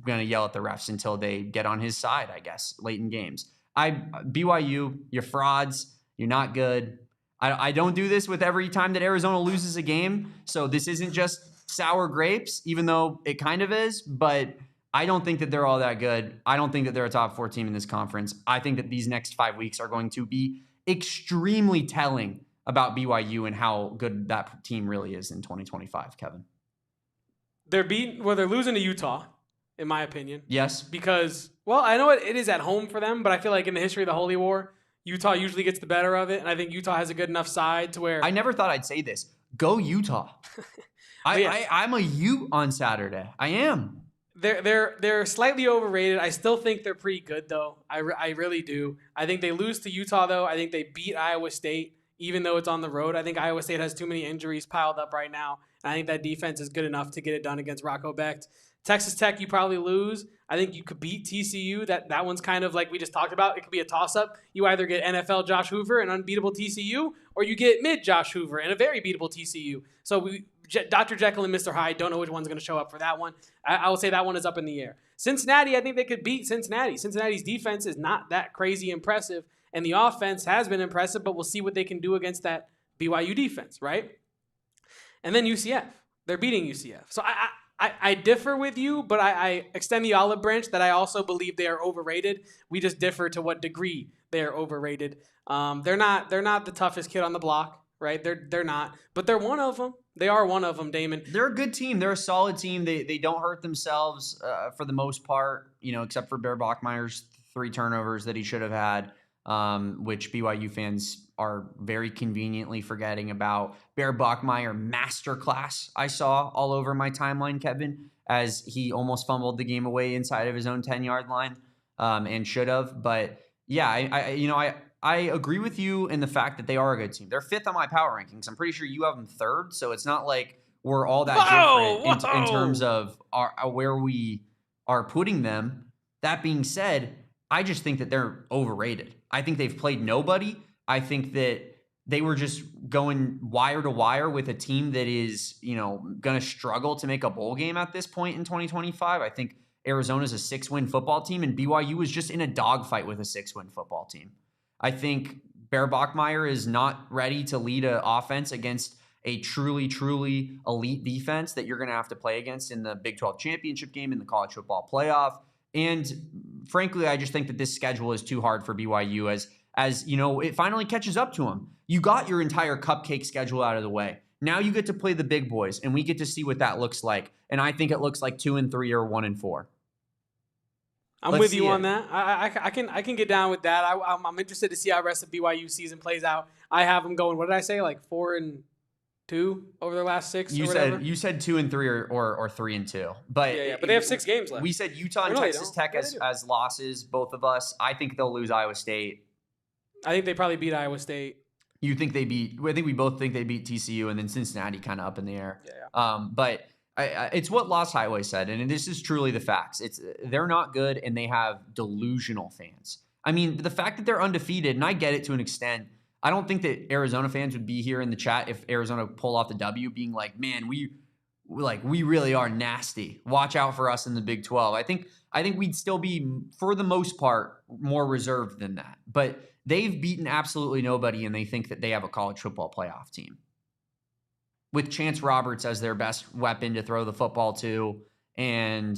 going to yell at the refs until they get on his side, I guess, late in games. BYU, you're frauds. You're not good. I don't do this with every time that Arizona loses a game. So this isn't just sour grapes, even though it kind of is. But I don't think that they're all that good. I don't think that they're a top 4 team in this conference. I think that these next 5 weeks are going to be extremely telling about BYU and how good that team really is in 2025, Kevin. They're losing to Utah, in my opinion. Yes. Because, I know it is at home for them, but I feel like in the history of the Holy War, Utah usually gets the better of it, and I think Utah has a good enough side to where... I never thought I'd say this. Go Utah. I'm a Ute on Saturday. I am. They're slightly overrated. I still think they're pretty good, though. I really do. I think they lose to Utah, though. I think they beat Iowa State, even though it's on the road. I think Iowa State has too many injuries piled up right now, and I think that defense is good enough to get it done against Rocco Becht. Texas Tech, you probably lose. I think you could beat TCU. That one's kind of like we just talked about. It could be a toss-up. You either get NFL Josh Hoover and unbeatable TCU, or you get mid Josh Hoover and a very beatable TCU. So Dr. Jekyll and Mr. Hyde, don't know which one's going to show up for that one. I will say that one is up in the air. Cincinnati, I think they could beat Cincinnati. Cincinnati's defense is not that crazy impressive, and the offense has been impressive, but we'll see what they can do against that BYU defense, right? And then UCF. They're beating UCF. So I differ with you, but I extend the olive branch that I also believe they are overrated. We just differ to what degree they are overrated. They're not the toughest kid on the block, right? They're not, but they're one of them. They are one of them, Damon. They're a good team. They're a solid team. They don't hurt themselves for the most part, except for Bear Bachmeier's 3 turnovers that he should have had, which BYU fans are very conveniently forgetting about. Bear Bachmeier masterclass I saw all over my timeline, Kevin, as he almost fumbled the game away inside of his own 10-yard line and should have. But yeah, I agree with you in the fact that they are a good team. They're 5th on my power rankings. I'm pretty sure you have them 3rd, so it's not like we're all that different in terms of where we are putting them. That being said, I just think that they're overrated. I think they've played nobody. I think that they were just going wire to wire with a team that is, going to struggle to make a bowl game at this point in 2025. I think Arizona's a 6-win football team, and BYU was just in a dogfight with a 6-win football team. I think Bear Bachmeier is not ready to lead an offense against a truly, truly elite defense that you're going to have to play against in the Big 12 championship game, in the college football playoff. And frankly, I just think that this schedule is too hard for BYU as it finally catches up to them. You got your entire cupcake schedule out of the way. Now you get to play the big boys, and we get to see what that looks like. And I think it looks like 2-3 or 1-4. I'm with you on that. I can get down with that. I'm interested to see how the rest of BYU season plays out. I have them going. What did I say? Like 4-2 over their last 6. You said 2-3 or 3-2. But yeah. But they have 6 games left. We said Utah and Texas Tech as losses. Both of us. I think they'll lose Iowa State. I think they probably beat Iowa State. You think they beat? I think we both think they beat TCU, and then Cincinnati kind of up in the air. Yeah. But it's what Lost Highway said, and this is truly the facts. They're not good, and they have delusional fans. I mean, the fact that they're undefeated, and I get it to an extent. I don't think that Arizona fans would be here in the chat if Arizona pulled off the W, being like, "Man, we really are nasty. Watch out for us in the Big 12." I think we'd still be, for the most part, more reserved than that. But they've beaten absolutely nobody, and they think that they have a college football playoff team with Chance Roberts as their best weapon to throw the football to. And,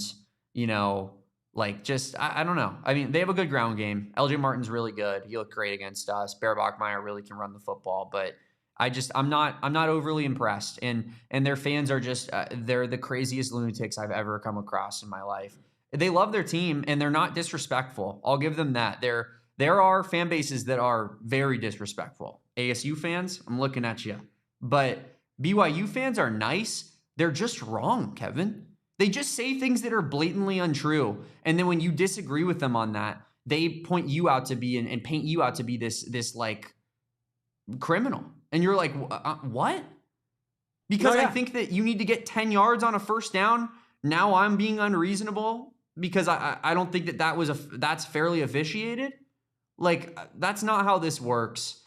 I don't know. I mean, they have a good ground game. LJ Martin's really good. He looked great against us. Bear Bachmeier really can run the football, but I'm not overly impressed. And their fans are just, they're the craziest lunatics I've ever come across in my life. They love their team, and they're not disrespectful. I'll give them that. There are fan bases that are very disrespectful. ASU fans, I'm looking at you. But BYU fans are nice. They're just wrong, Kevin. They just say things that are blatantly untrue. And then when you disagree with them on that, they point you out to be and paint you out to be this like criminal. And you're like, what? Because I think that you need to get 10 yards on a first down. Now I'm being unreasonable because I don't think that's fairly officiated. Like, that's not how this works.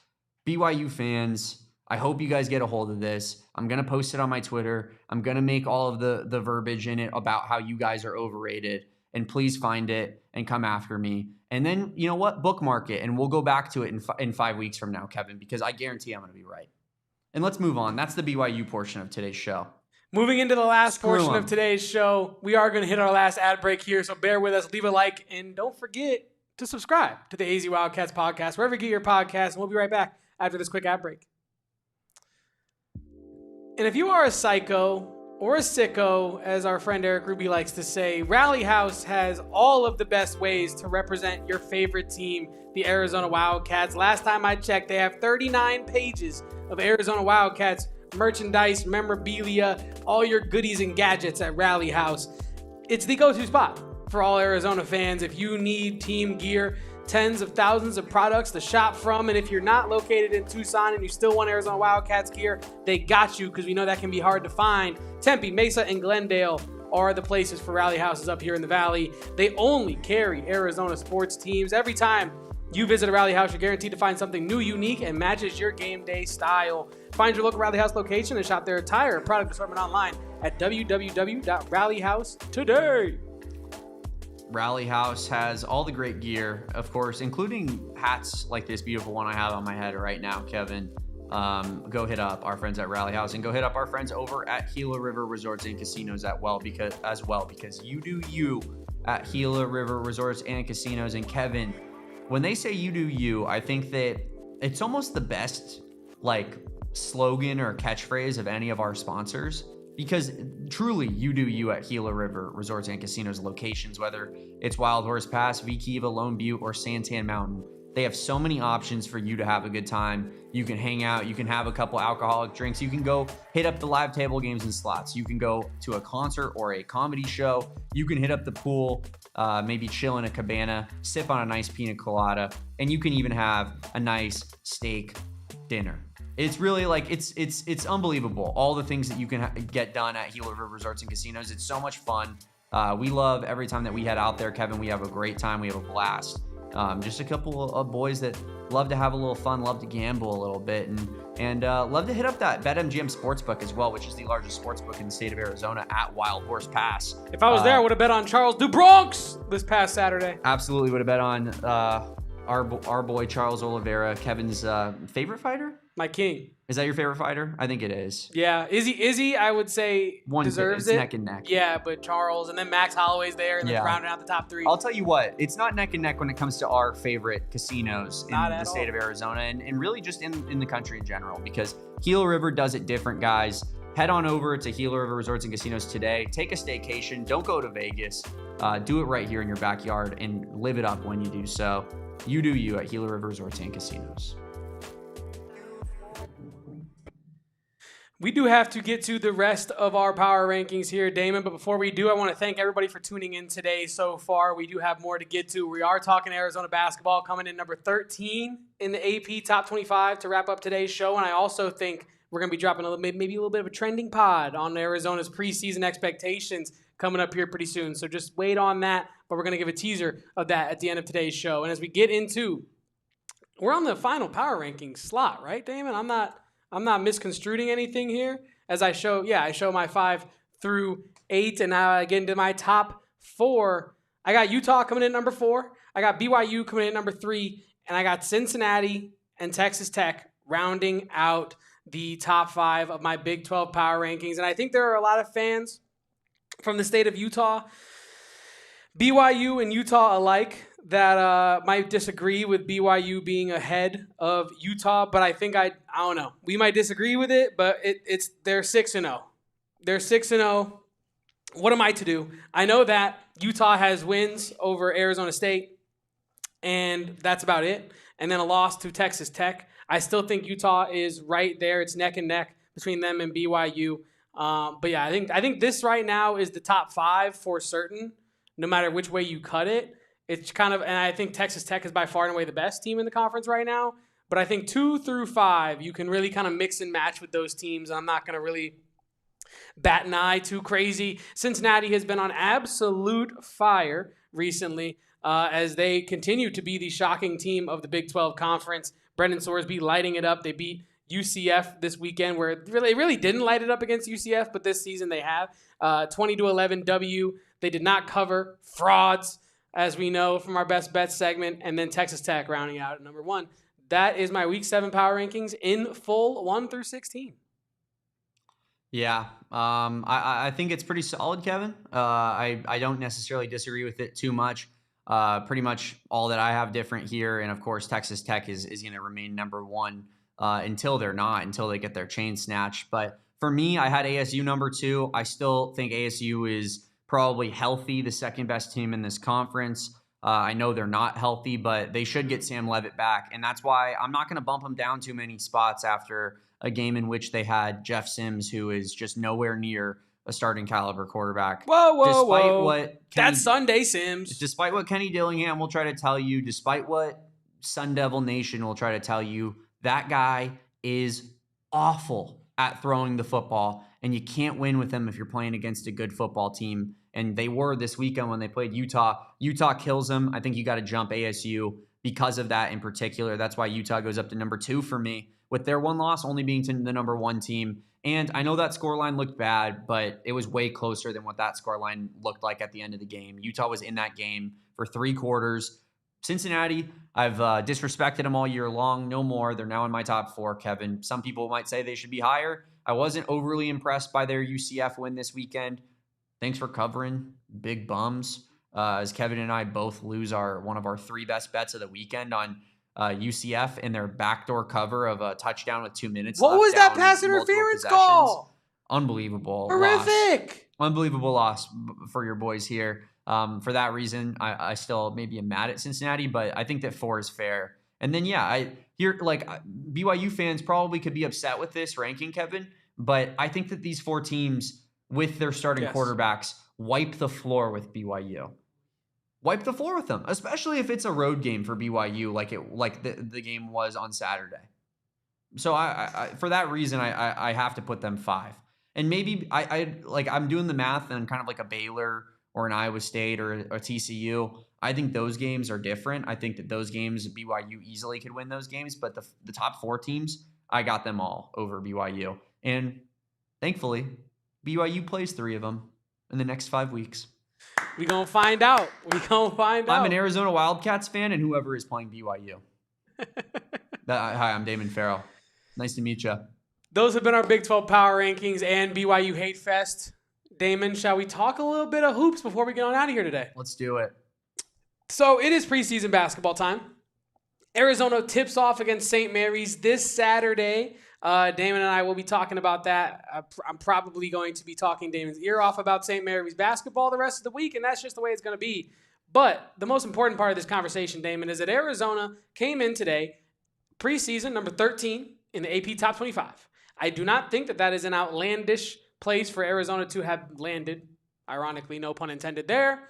BYU fans, I hope you guys get a hold of this. I'm going to post it on my Twitter. I'm going to make all of the verbiage in it about how you guys are overrated. And please find it and come after me. And then, you know what? Bookmark it, and we'll go back to it in 5 weeks from now, Kevin, because I guarantee I'm going to be right. And let's move on. That's the BYU portion of today's show. Moving into the last portion of today's show, we are going to hit our last ad break here, so bear with us. Leave a like, and don't forget to subscribe to the AZ Wildcats podcast, wherever you get your podcasts, and we'll be right back after this quick ad break. And if you are a psycho or a sicko, as our friend Eric Ruby likes to say, Rally House has all of the best ways to represent your favorite team, the Arizona Wildcats. Last time I checked, they have 39 pages of Arizona Wildcats merchandise, memorabilia, all your goodies and gadgets at Rally House. It's the go-to spot for all Arizona fans. If you need team gear, tens of thousands of products to shop from, and if you're not located in Tucson and you still want Arizona Wildcats gear, they got you, because we know that can be hard to find. Tempe, Mesa, and Glendale are the places for Rally Houses up here in the Valley. They only carry Arizona sports teams. Every time you visit a Rally House, you're guaranteed to find something new, unique, and matches your game day style. Find your local Rally House location and shop their entire product assortment online at www.rallyhouse.today. Rally House has all the great gear, of course, including hats like this beautiful one I have on my head right now, Kevin. Go hit up our friends at Rally House, and go hit up our friends over at Gila River Resorts and Casinos because you do you at Gila River Resorts and Casinos. And Kevin, when they say you do you, I think that it's almost the best slogan or catchphrase of any of our sponsors, because truly you do you at Gila River Resorts and Casinos locations, whether it's Wild Horse Pass, V-Kiva, Lone Butte, or Santan Mountain. They have so many options for you to have a good time. You can hang out, you can have a couple alcoholic drinks, you can go hit up the live table games and slots, you can go to a concert or a comedy show, you can hit up the pool, maybe chill in a cabana, sip on a nice pina colada, and you can even have a nice steak dinner. It's really it's unbelievable, all the things that you can get done at Gila River Resorts and Casinos. It's so much fun. We love every time that we head out there, Kevin. We have a great time. We have a blast. Just a couple of boys that love to have a little fun, love to gamble a little bit, and love to hit up that BetMGM Sportsbook as well, which is the largest sportsbook in the state of Arizona at Wild Horse Pass. If I was there, I would have bet on Charles DuBronx this past Saturday. Absolutely would have bet on our boy Charles Oliveira, Kevin's favorite fighter. My king. Is that your favorite fighter? I think it is. Yeah, Izzy, I would say deserves it. Neck and neck. Yeah, but Charles and then Max Holloway's there, and then rounding out the top 3. I'll tell you what, it's not neck and neck when it comes to our favorite casinos in the state of Arizona and really just in the country in general, because Gila River does it different, guys. Head on over to Gila River Resorts and Casinos today. Take a staycation. Don't go to Vegas. Do it right here in your backyard and live it up when you do so. You do you at Gila River Resorts and Casinos. We do have to get to the rest of our power rankings here, Damon. But before we do, I want to thank everybody for tuning in today so far. We do have more to get to. We are talking Arizona basketball, coming in number 13 in the AP Top 25 to wrap up today's show. And I also think we're going to be dropping maybe a little bit of a trending pod on Arizona's preseason expectations coming up here pretty soon. So just wait on that. But we're going to give a teaser of that at the end of today's show. And as we get into, we're on the final power rankings slot, right, Damon? I'm not misconstruing anything here. As I show my 5 through 8, and now I get into my top 4. I got Utah coming in number 4. I got BYU coming in number 3, and I got Cincinnati and Texas Tech rounding out the top 5 of my Big 12 power rankings. And I think there are a lot of fans from the state of Utah, BYU and Utah alike, that might disagree with BYU being ahead of Utah, but I think I don't know. We might disagree with it, but they're 6-0. They're 6-0. What am I to do? I know that Utah has wins over Arizona State, and that's about it. And then a loss to Texas Tech. I still think Utah is right there. It's neck and neck between them and BYU. But yeah, I think this right now is the top 5 for certain, no matter which way you cut it. It's kind of, and I think Texas Tech is by far and away the best team in the conference right now. But I think 2 through 5, you can really kind of mix and match with those teams. I'm not going to really bat an eye too crazy. Cincinnati has been on absolute fire recently as they continue to be the shocking team of the Big 12 Conference. Brendan Sorsby lighting it up. They beat UCF this weekend, where they really didn't light it up against UCF, but this season they have. 20-11 W. They did not cover. Frauds, as we know from our best bets segment, and then Texas Tech rounding out at number 1. That is my Week 7 power rankings in full, 1 through 16. Yeah, I think it's pretty solid, Kevin. I don't necessarily disagree with it too much. Pretty much all that I have different here, and of course Texas Tech is going to remain number 1 until they get their chain snatched. But for me, I had ASU number 2. I still think ASU is probably healthy, the second best team in this conference. I know they're not healthy, but they should get Sam Leavitt back. And that's why I'm not going to bump them down too many spots after a game in which they had Jeff Sims, who is just nowhere near a starting caliber quarterback. Whoa. That's Sunday Sims. Despite what Kenny Dillingham will try to tell you, despite what Sun Devil Nation will try to tell you, that guy is awful at throwing the football. And you can't win with them if you're playing against a good football team. And they were this weekend when they played Utah. Utah kills them. I think you got to jump ASU because of that in particular. That's why Utah goes up to number 2 for me, with their one loss only being to the number 1 team. And I know that scoreline looked bad, but it was way closer than what that scoreline looked like at the end of the game. Utah was in that game for 3 quarters. Cincinnati, I've disrespected them all year long. No more. They're now in my top 4, Kevin. Some people might say they should be higher. I wasn't overly impressed by their UCF win this weekend. Thanks for covering, big bums. As Kevin and I both lose one of our 3 best bets of the weekend on UCF in their backdoor cover of a touchdown with 2 minutes left. What was that pass interference call? Unbelievable. Horrific. Unbelievable loss for your boys here. For that reason, I still maybe am mad at Cincinnati, but I think that 4 is fair. And then, I hear BYU fans probably could be upset with this ranking, Kevin, but I think that these 4 teams with their starting quarterbacks wipe the floor with BYU. Wipe the floor with them, especially if it's a road game for BYU, like the game was on Saturday. So I for that reason, I have to put them 5. And maybe I'm doing the math and kind of like a Baylor or an Iowa State or a TCU. I think those games are different. I think that those games, BYU easily could win those games, but the top 4 teams, I got them all over BYU. And thankfully, BYU plays 3 of them in the next 5 weeks. We gonna find out. I'm an Arizona Wildcats fan, and whoever is playing BYU. Hi, I'm Damon Fairall. Nice to meet you. Those have been our Big 12 Power Rankings and BYU Hate Fest. Damon, shall we talk a little bit of hoops before we get on out of here today? Let's do it. So it is preseason basketball time. Arizona tips off against St. Mary's this Saturday. Damon and I will be talking about that. I'm probably going to be talking Damon's ear off about St. Mary's basketball the rest of the week, and that's just the way it's going to be. But the most important part of this conversation, Damon, is that Arizona came in today, preseason number 13 in the AP Top 25. I do not think that is an outlandish place for Arizona to have landed. Ironically, no pun intended there.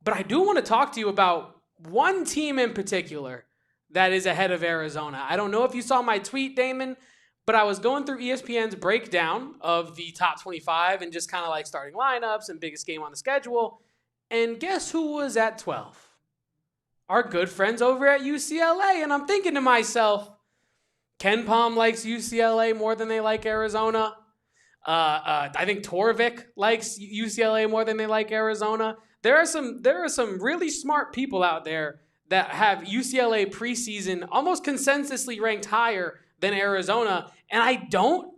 But I do want to talk to you about one team in particular that is ahead of Arizona. I don't know if you saw my tweet, Damon, but I was going through ESPN's breakdown of the top 25 and just kind of like starting lineups and biggest game on the schedule. And guess who was at 12? Our good friends over at UCLA. And I'm thinking to myself, Ken Pom likes UCLA more than they like Arizona. I think Torvik likes UCLA more than they like Arizona. There are some really smart people out there that have UCLA preseason almost consensusly ranked higher than Arizona, and I don't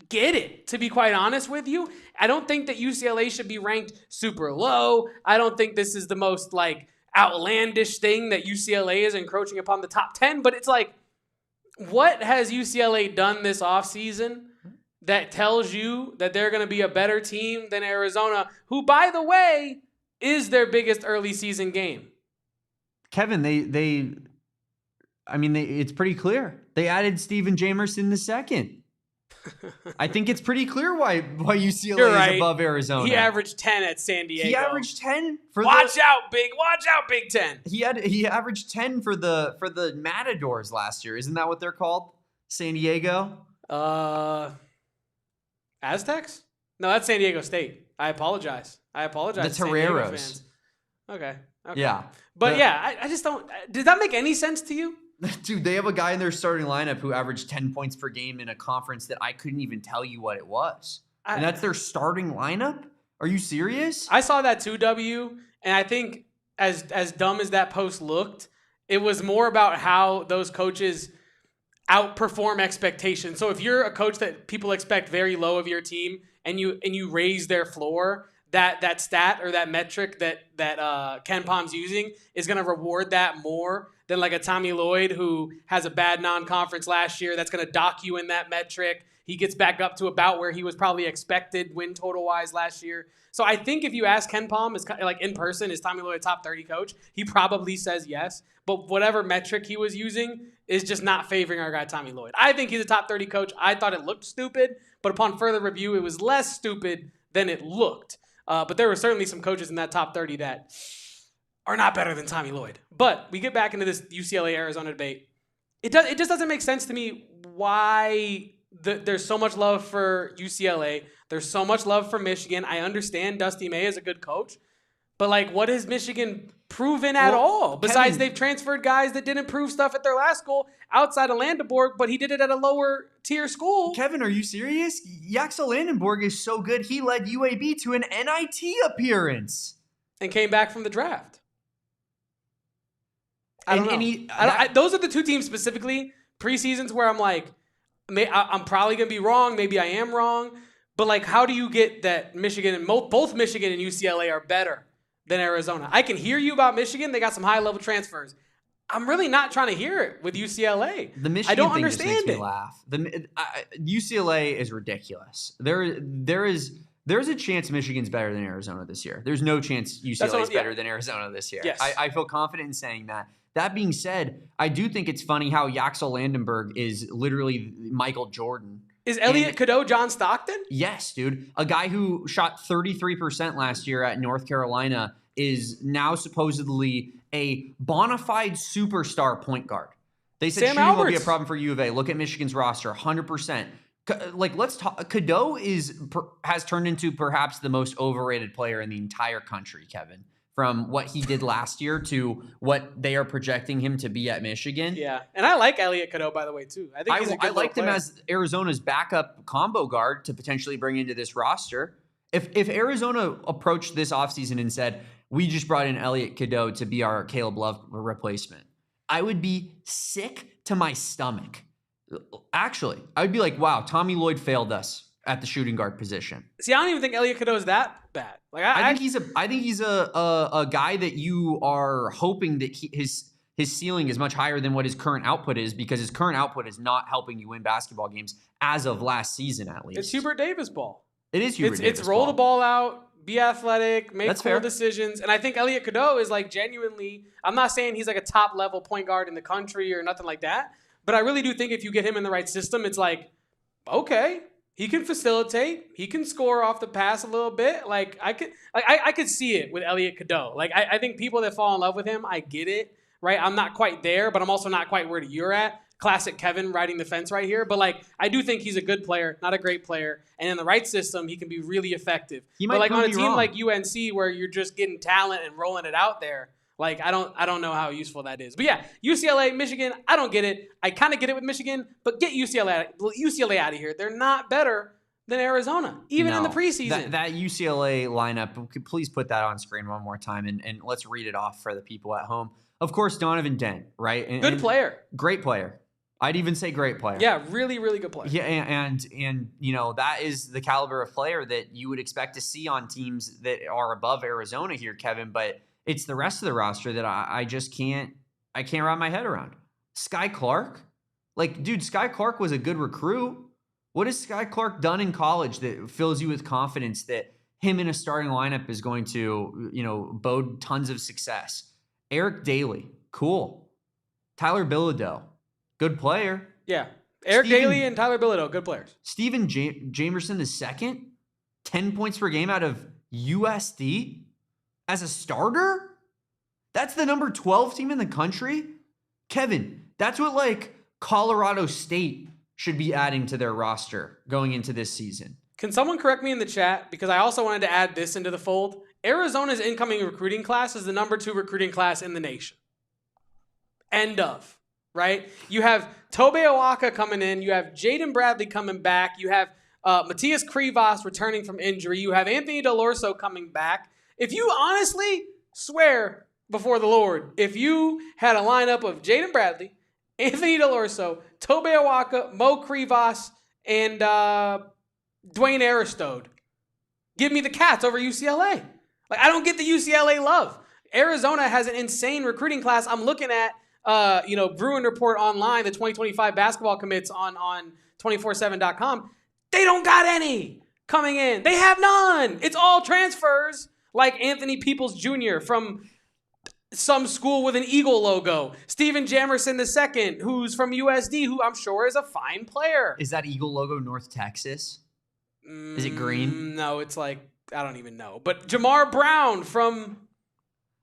get it, to be quite honest with you. I don't think that UCLA should be ranked super low. I don't think this is the most like outlandish thing that UCLA is encroaching upon the top 10, but it's like, what has UCLA done this offseason that tells you that they're going to be a better team than Arizona, who, by the way, is their biggest early season game? Kevin, it's pretty clear. They added Steven Jamerson II. I think it's pretty clear why UCLA is above Arizona. He averaged 10 at San Diego. He averaged 10 for Watch out, Big Ten. He averaged 10 for the Matadors last year. Isn't that what they're called? San Diego? Aztecs? No, that's San Diego State. I apologize. The Toreros. Okay. Yeah. But I just don't. Does that make any sense to you? Dude, they have a guy in their starting lineup who averaged 10 points per game in a conference that I couldn't even tell you what it was. And that's their starting lineup? Are you serious? I saw that too, W, and I think as dumb as that post looked, it was more about how those coaches outperform expectations. So if you're a coach that people expect very low of your team and you raise their floor, that stat or that metric that Ken Pom's using is going to reward that more than like a Tommy Lloyd who has a bad non-conference last year. That's going to dock you in that metric. He gets back up to about where he was probably expected win total wise last year. So I think if you ask Ken Pom, is like in person, is Tommy Lloyd a top 30 coach? He probably says yes. But whatever metric he was using is just not favoring our guy Tommy Lloyd. I think he's a top 30 coach. I thought it looked stupid, but upon further review, it was less stupid than it looked. But there were certainly some coaches in that top 30 that are not better than Tommy Lloyd. But we get back into this UCLA-Arizona debate. It just doesn't make sense to me why there's so much love for UCLA. There's so much love for Michigan. I understand Dusty May is a good coach. But, like, what has Michigan proven at all? Besides, they've transferred guys that didn't prove stuff at their last school outside of Landenborg, but he did it at a lower-tier school. Kevin, are you serious? Yaxel Landenborg is so good, he led UAB to an NIT appearance. And came back from the draft. I don't know. Those are the two teams specifically, preseasons, where I'm like, I'm probably going to be wrong. Maybe I am wrong. But, like, how do you get that Michigan and both Michigan and UCLA are better than Arizona? I can hear you about Michigan. They got some high-level transfers. I'm really not trying to hear it with UCLA. The Michigan I don't thing understand just makes me laugh. UCLA is ridiculous. There's a chance Michigan's better than Arizona this year. There's no chance UCLA is better than Arizona this year. Yes. I feel confident in saying that. That being said, I do think it's funny how Yaxel Landenborg is literally Michael Jordan. Is Elliot Cadeau John Stockton? Yes, dude. A guy who shot 33% last year at North Carolina is now supposedly a bona fide superstar point guard. They said shooting will be a problem for U of A. Look at Michigan's roster, 100%. Like, let's talk. Cadeau has turned into perhaps the most overrated player in the entire country, Kevin. From what he did last year to what they are projecting him to be at Michigan. Yeah, and I like Elliot Cadeau, by the way, too. I think he's a good I liked him player. as Arizona's backup combo guard to potentially bring into this roster. If Arizona approached this offseason and said, we just brought in Elliot Cadeau to be our Caleb Love replacement, I would be sick to my stomach. Actually, I would be like, wow, Tommy Lloyd failed us at the shooting guard position. See, I don't even think Elliot Cadeau is that bad. Like I think he's a guy that you are hoping that his ceiling is much higher than what his current output is, because his current output is not helping you win basketball games as of last season, at least. It's Hubert Davis ball. It is Hubert Davis It's roll the ball out, be athletic, make cool decisions. And I think Elliot Cadeau is like genuinely, I'm not saying he's like a top level point guard in the country or nothing like that, but I really do think if you get him in the right system, it's like, okay, he can facilitate, he can score off the pass a little bit. Like I could see it with Elliot Cadeau. Like I think people that fall in love with him, I get it, right? I'm not quite there, but I'm also not quite where you're at. Classic Kevin riding the fence right here. But like, I do think he's a good player, not a great player. And in the right system, he can be really effective. But like on a team like UNC where you're just getting talent and rolling it out there, like I don't know how useful that is. But yeah, UCLA, Michigan, I don't get it. I kind of get it with Michigan, but get UCLA out of here. They're not better than Arizona, even in the preseason. That UCLA lineup, please put that on screen one more time and let's read it off for the people at home. Of course, Donovan Dent, right? Good player. Great player. I'd even say great player. Yeah, really, really good player. Yeah, and you know, that is the caliber of player that you would expect to see on teams that are above Arizona here, Kevin. But it's the rest of the roster that I just can't wrap my head around. Sky Clark? Like, dude, Sky Clark was a good recruit. What has Sky Clark done in college that fills you with confidence that him in a starting lineup is going to, you know, bode tons of success? Eric Daly, cool. Tyler Bilodeau, good player. Yeah. Eric Daly and Tyler Bilodeau, good players. Stephen Jamerson II, 10 points per game out of USD as a starter? That's the number 12 team in the country? Kevin, that's what like Colorado State should be adding to their roster going into this season. Can someone correct me in the chat? Because I also wanted to add this into the fold. Arizona's incoming recruiting class is the number 2 recruiting class in the nation. End of. Right? You have Tobe Awaka coming in. You have Jaden Bradley coming back. You have Matthias Krivas returning from injury. You have Anthony Delorso coming back. If you honestly swear before the Lord, if you had a lineup of Jaden Bradley, Anthony Delorso, Tobe Awaka, Mo Krivas, and Dwayne Aristode, give me the Cats over UCLA. Like, I don't get the UCLA love. Arizona has an insane recruiting class. I'm looking at Bruin Report Online, the 2025 basketball commits on 247.com. They don't got any coming in. They have none. It's all transfers like Anthony Peoples Jr. from some school with an eagle logo. Stephen Jamerson II, who's from USD, who I'm sure is a fine player. Is that eagle logo North Texas? Is it green? No, it's like, I don't even know. But Jamar Brown from...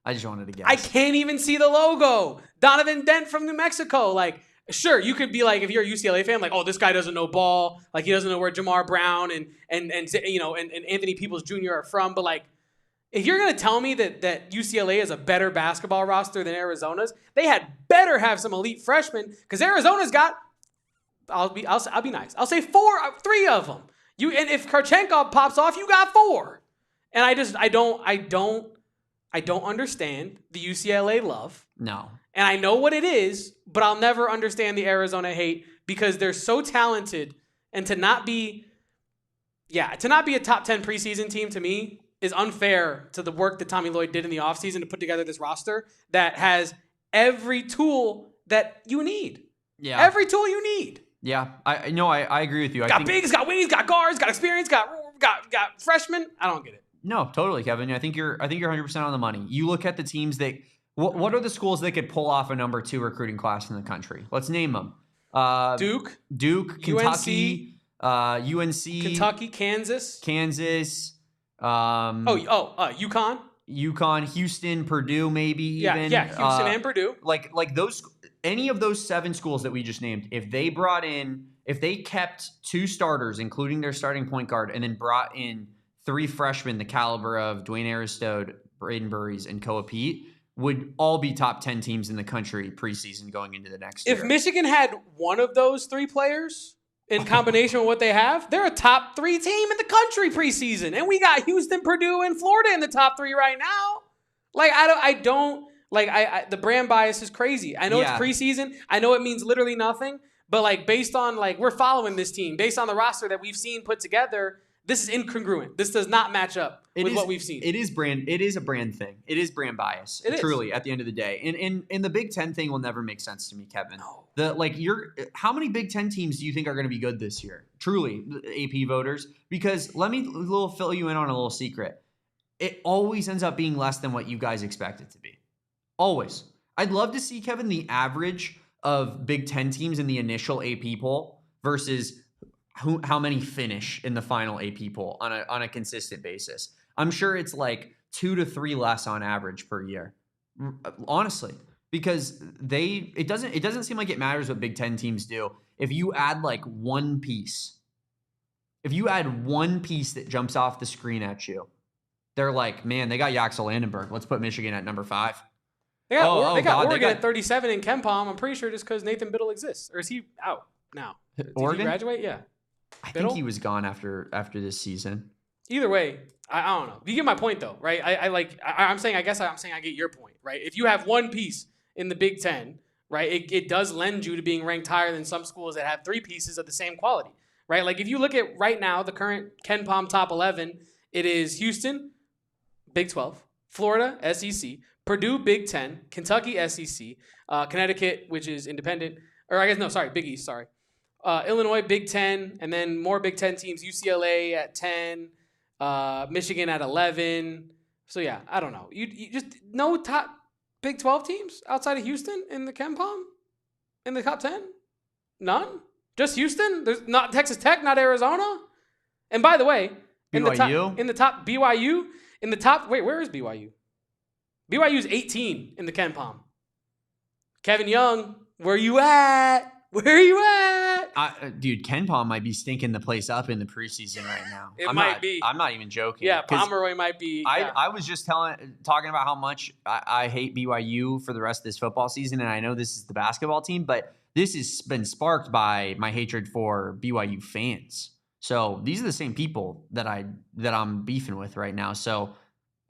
I just wanted to guess. I can't even see the logo. Donovan Dent from New Mexico. Like, sure, you could be like, if you're a UCLA fan, like, oh, this guy doesn't know ball. Like, he doesn't know where Jamar Brown and Anthony Peoples Jr. are from. But like, if you're gonna tell me that UCLA is a better basketball roster than Arizona's, they had better have some elite freshmen, because Arizona's got. I'll be nice. I'll say 3 of them. And if Karchenkov pops off, you got 4. And I don't understand the UCLA love. No. And I know what it is, but I'll never understand the Arizona hate, because they're so talented, and to not be a top 10 preseason team to me is unfair to the work that Tommy Lloyd did in the offseason to put together this roster that has every tool that you need. Yeah. Every tool you need. Yeah. I agree with you. Got bigs, got wings, got guards, got experience, got freshmen. I don't get it. No, totally, Kevin. I think you're 100% on the money. You look at the teams that what are the schools that could pull off a number 2 recruiting class in the country? Let's name them. Duke, Kentucky, UNC, Kentucky, Kansas, UConn, Houston, Purdue, maybe even. Yeah, Houston and Purdue. Like those, any of those 7 schools that we just named, if they kept 2 starters, including their starting point guard, and then brought in 3 freshmen the caliber of Dwayne Aristode, Braden Burries, and Koa Pete, would all be top 10 teams in the country preseason going into the next year. If Michigan had one of those 3 players in combination with what they have, they're a top 3 team in the country preseason. And we got Houston, Purdue, and Florida in the top 3 right now. Like, the brand bias is crazy. I know it's preseason. I know it means literally nothing. But like based on like we're following this team, based on the roster that we've seen put together, this is incongruent. This does not match up with what we've seen. It is a brand thing. It is brand bias. Truly, at the end of the day. And the Big Ten thing will never make sense to me, Kevin. No. How many Big Ten teams do you think are going to be good this year? Truly, AP voters. Because let me fill you in on a little secret. It always ends up being less than what you guys expect it to be. Always. I'd love to see, Kevin, the average of Big Ten teams in the initial AP poll versus how many finish in the final AP poll on a consistent basis. I'm sure it's like 2 to 3 less on average per year, honestly, because it doesn't seem like it matters what Big Ten teams do. If you add like one piece that jumps off the screen at you, they're like, man, they got Yaxel Landenberg. Let's put Michigan at number 5. They got Oregon at 37 in KenPom. I'm pretty sure just because Nathan Biddle exists. Or is he out now? Did Oregon? he graduate? Yeah. I think he was gone after this season. Either way, I don't know. You get my point though, right? I'm saying I get your point, right? If you have one piece in the Big Ten, right, it does lend you to being ranked higher than some schools that have 3 pieces of the same quality, right? Like if you look at right now the current KenPom top 11, it is Houston, Big 12, Florida, SEC, Purdue, Big 10, Kentucky, SEC, Connecticut, which is independent, Big East, sorry. Illinois, Big 10, and then more Big 10 teams, UCLA at 10, Michigan at 11. So, yeah, I don't know. You just no top Big 12 teams outside of Houston in the KenPom? In the top 10? None? Just Houston? There's not Texas Tech, not Arizona? And by the way, wait, where is BYU? BYU's 18 in the KenPom. Kevin Young, where you at? Dude, KenPom might be stinking the place up in the preseason right now. It might be. I'm not even joking. Yeah, Pomeroy might be. Yeah. I was just talking about how much I hate BYU for the rest of this football season, and I know this is the basketball team, but this has been sparked by my hatred for BYU fans. So these are the same people that I'm beefing with right now. So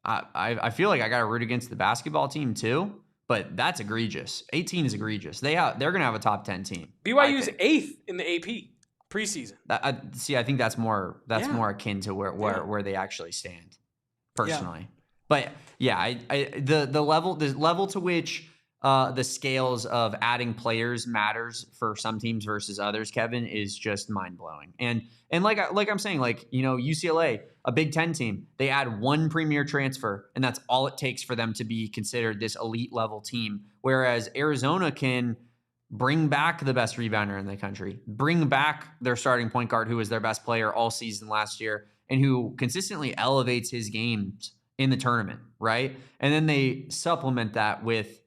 I feel like I got to root against the basketball team too, but that's egregious. 18 is egregious. They're going to have a top 10 team. BYU's 8th in the AP preseason. I think that's more akin to where they actually stand personally. Yeah. But yeah, the level to which the scales of adding players matters for some teams versus others, Kevin, is just mind blowing. And like I'm saying, like, you know, UCLA, a Big Ten team, they add one premier transfer, and that's all it takes for them to be considered this elite level team. Whereas Arizona can bring back the best rebounder in the country, bring back their starting point guard, who was their best player all season last year, and who consistently elevates his games in the tournament, right? And then they supplement that with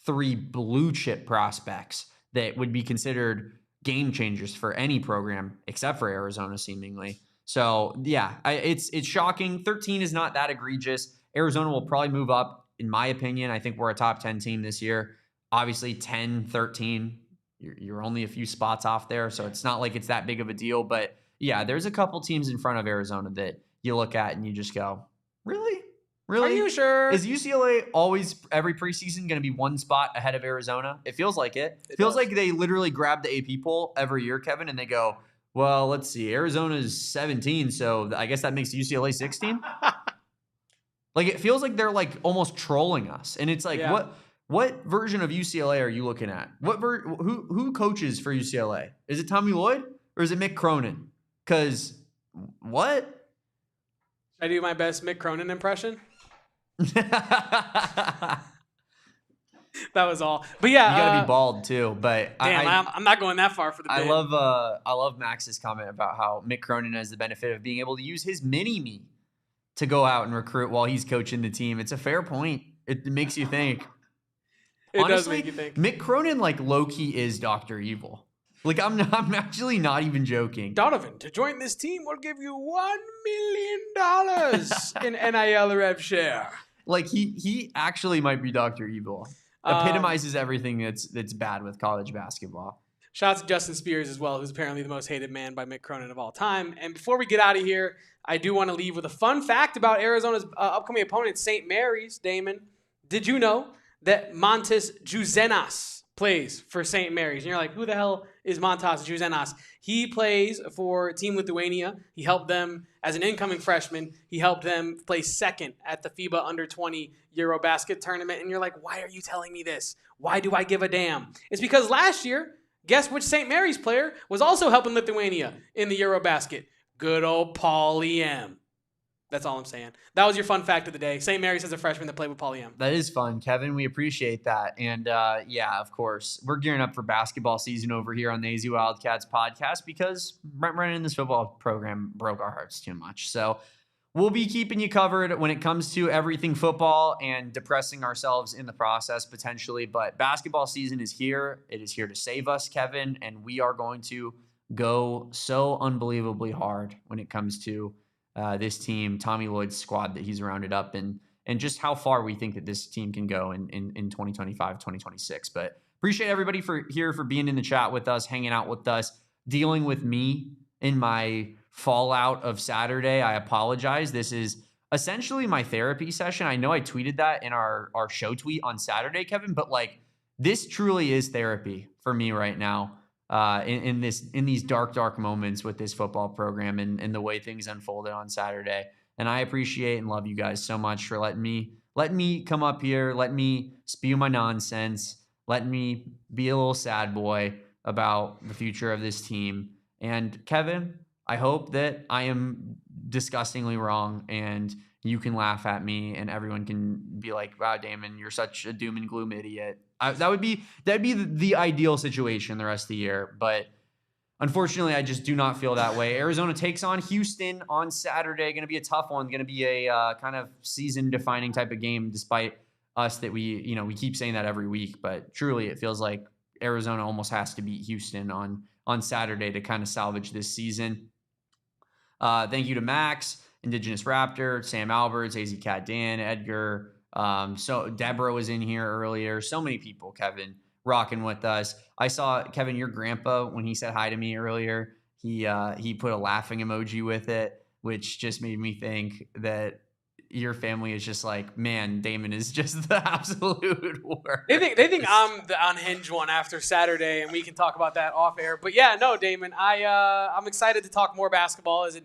3 blue chip prospects that would be considered game changers for any program except for Arizona, seemingly. So yeah, it's shocking. 13 is not that egregious. Arizona will probably move up, in my opinion. I think we're a top 10 team this year. Obviously 10, 13, you're only a few spots off there. So it's not like it's that big of a deal, but yeah, there's a couple teams in front of Arizona that you look at and you just go, really? Really? Are you sure? Is UCLA always, every preseason, going to be 1 spot ahead of Arizona? It feels like it. It feels like they literally grab the AP poll every year, Kevin, and they go, well, let's see. Arizona's 17, so I guess that makes UCLA 16? Like, it feels like they're, like, almost trolling us. And it's like, what version of UCLA are you looking at? Who coaches for UCLA? Is it Tommy Lloyd or is it Mick Cronin? Because what? Should I do my best Mick Cronin impression? That was all. But yeah, you gotta be bald too. But I'm not going that far for the bit. I love Max's comment about how Mick Cronin has the benefit of being able to use his mini-me to go out and recruit while he's coaching the team. It's a fair point. It makes you think. It does make you think. Mick Cronin, like, low-key is Dr. Evil. Like, I'm actually not even joking. Donovan, to join this team, we'll give you $1 million in NIL rev share. Like, he actually might be Dr. Evil. Epitomizes everything that's bad with college basketball. Shout out to Justin Spears as well, who's apparently the most hated man by Mick Cronin of all time. And before we get out of here, I do want to leave with a fun fact about Arizona's upcoming opponent, St. Mary's. Damon, did you know that Montes Juzenas plays for St. Mary's? And you're like, who the hell is Montas Juzenas. He plays for Team Lithuania. He helped them as an incoming freshman. He helped them place second at the FIBA Under-20 Eurobasket tournament. And you're like, why are you telling me this? Why do I give a damn? It's because last year, guess which St. Mary's player was also helping Lithuania in the Eurobasket? Good old Paulie M. That's all I'm saying. That was your fun fact of the day. St. Mary's has a freshman that played with Paulie M. That is fun, Kevin. We appreciate that. And yeah, of course, we're gearing up for basketball season over here on the AZ Wildcats podcast because Brent Brennan in this football program broke our hearts too much. So we'll be keeping you covered when it comes to everything football and depressing ourselves in the process potentially. But basketball season is here. It is here to save us, Kevin. And we are going to go so unbelievably hard when it comes to this team, Tommy Lloyd's squad that he's rounded up, and just how far we think that this team can go in 2025, 2026. But appreciate everybody for being in the chat with us, hanging out with us, dealing with me in my fallout of Saturday. I apologize. This is essentially my therapy session. I know I tweeted that in our show tweet on Saturday, Kevin, but like this truly is therapy for me right now. In these dark moments with this football program and the way things unfolded on Saturday. And I appreciate and love you guys so much for letting me come up here, let me spew my nonsense, let me be a little sad boy about the future of this team. And Kevin, I hope that I am disgustingly wrong and you can laugh at me and everyone can be like, wow, Damon, you're such a doom and gloom idiot. That'd be the ideal situation the rest of the year. But unfortunately, I just do not feel that way. Arizona takes on Houston on Saturday. Going to be a tough one. Going to be a kind of season-defining type of game, despite us that we keep saying that every week. But truly, it feels like Arizona almost has to beat Houston on Saturday to kind of salvage this season. Thank you to Max, Indigenous Raptor, Sam Alberts, AZ Cat Dan, Edgar. So Deborah was in here earlier. So many people, Kevin, rocking with us. I saw Kevin, your grandpa, when he said hi to me earlier, he put a laughing emoji with it, which just made me think that your family is just like, man, Damon is just the absolute worst. They think I'm the unhinged one after Saturday, and we can talk about that off air. But yeah, no, Damon, I'm excited to talk more basketball as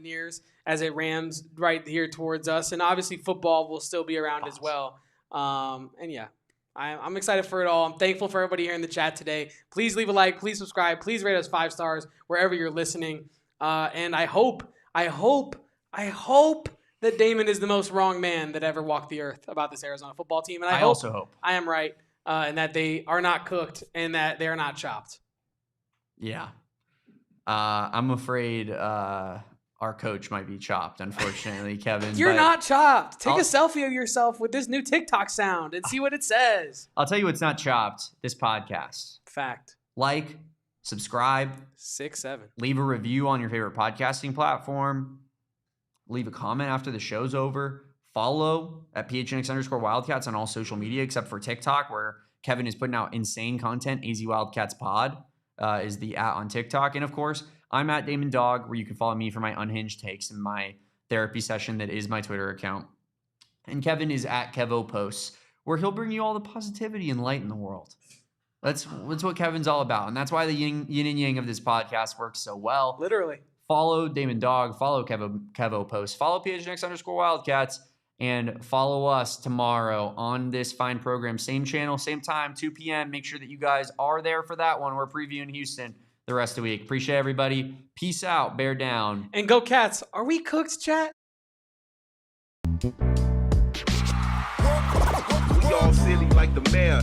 it rams right here towards us, and obviously football will still be around as well. And yeah, I'm excited for it all. I'm thankful for everybody here in the chat today. Please leave a like, please subscribe, please rate us 5 stars wherever you're listening. And I hope that Damon is the most wrong man that ever walked the earth about this Arizona football team. And I also hope I am right, and that they are not cooked and that they are not chopped. Yeah. I'm afraid our coach might be chopped, unfortunately, Kevin. You're not chopped. Take a selfie of yourself with this new TikTok sound and see what it says. I'll tell you what's not chopped, this podcast. Fact. Like, subscribe. 6, 7. Leave a review on your favorite podcasting platform. Leave a comment after the show's over. Follow at PHNX_Wildcats on all social media except for TikTok, where Kevin is putting out insane content. AZ Wildcats Pod is the @ on TikTok. And of course, I'm at Damon Dog, where you can follow me for my unhinged takes and my therapy session that is my Twitter account. And Kevin is at Kevo Posts, where he'll bring you all the positivity and light in the world. That's what Kevin's all about. And that's why the yin and yang of this podcast works so well. Literally. Follow Damon Dog, follow Kevo Post, follow PHNX_Wildcats, and follow us tomorrow on this fine program. Same channel, same time, 2 p.m. Make sure that you guys are there for that one. We're previewing Houston the rest of the week. Appreciate everybody. Peace out. Bear down. And go Cats. Are we cooked, chat? We all silly like the mayor.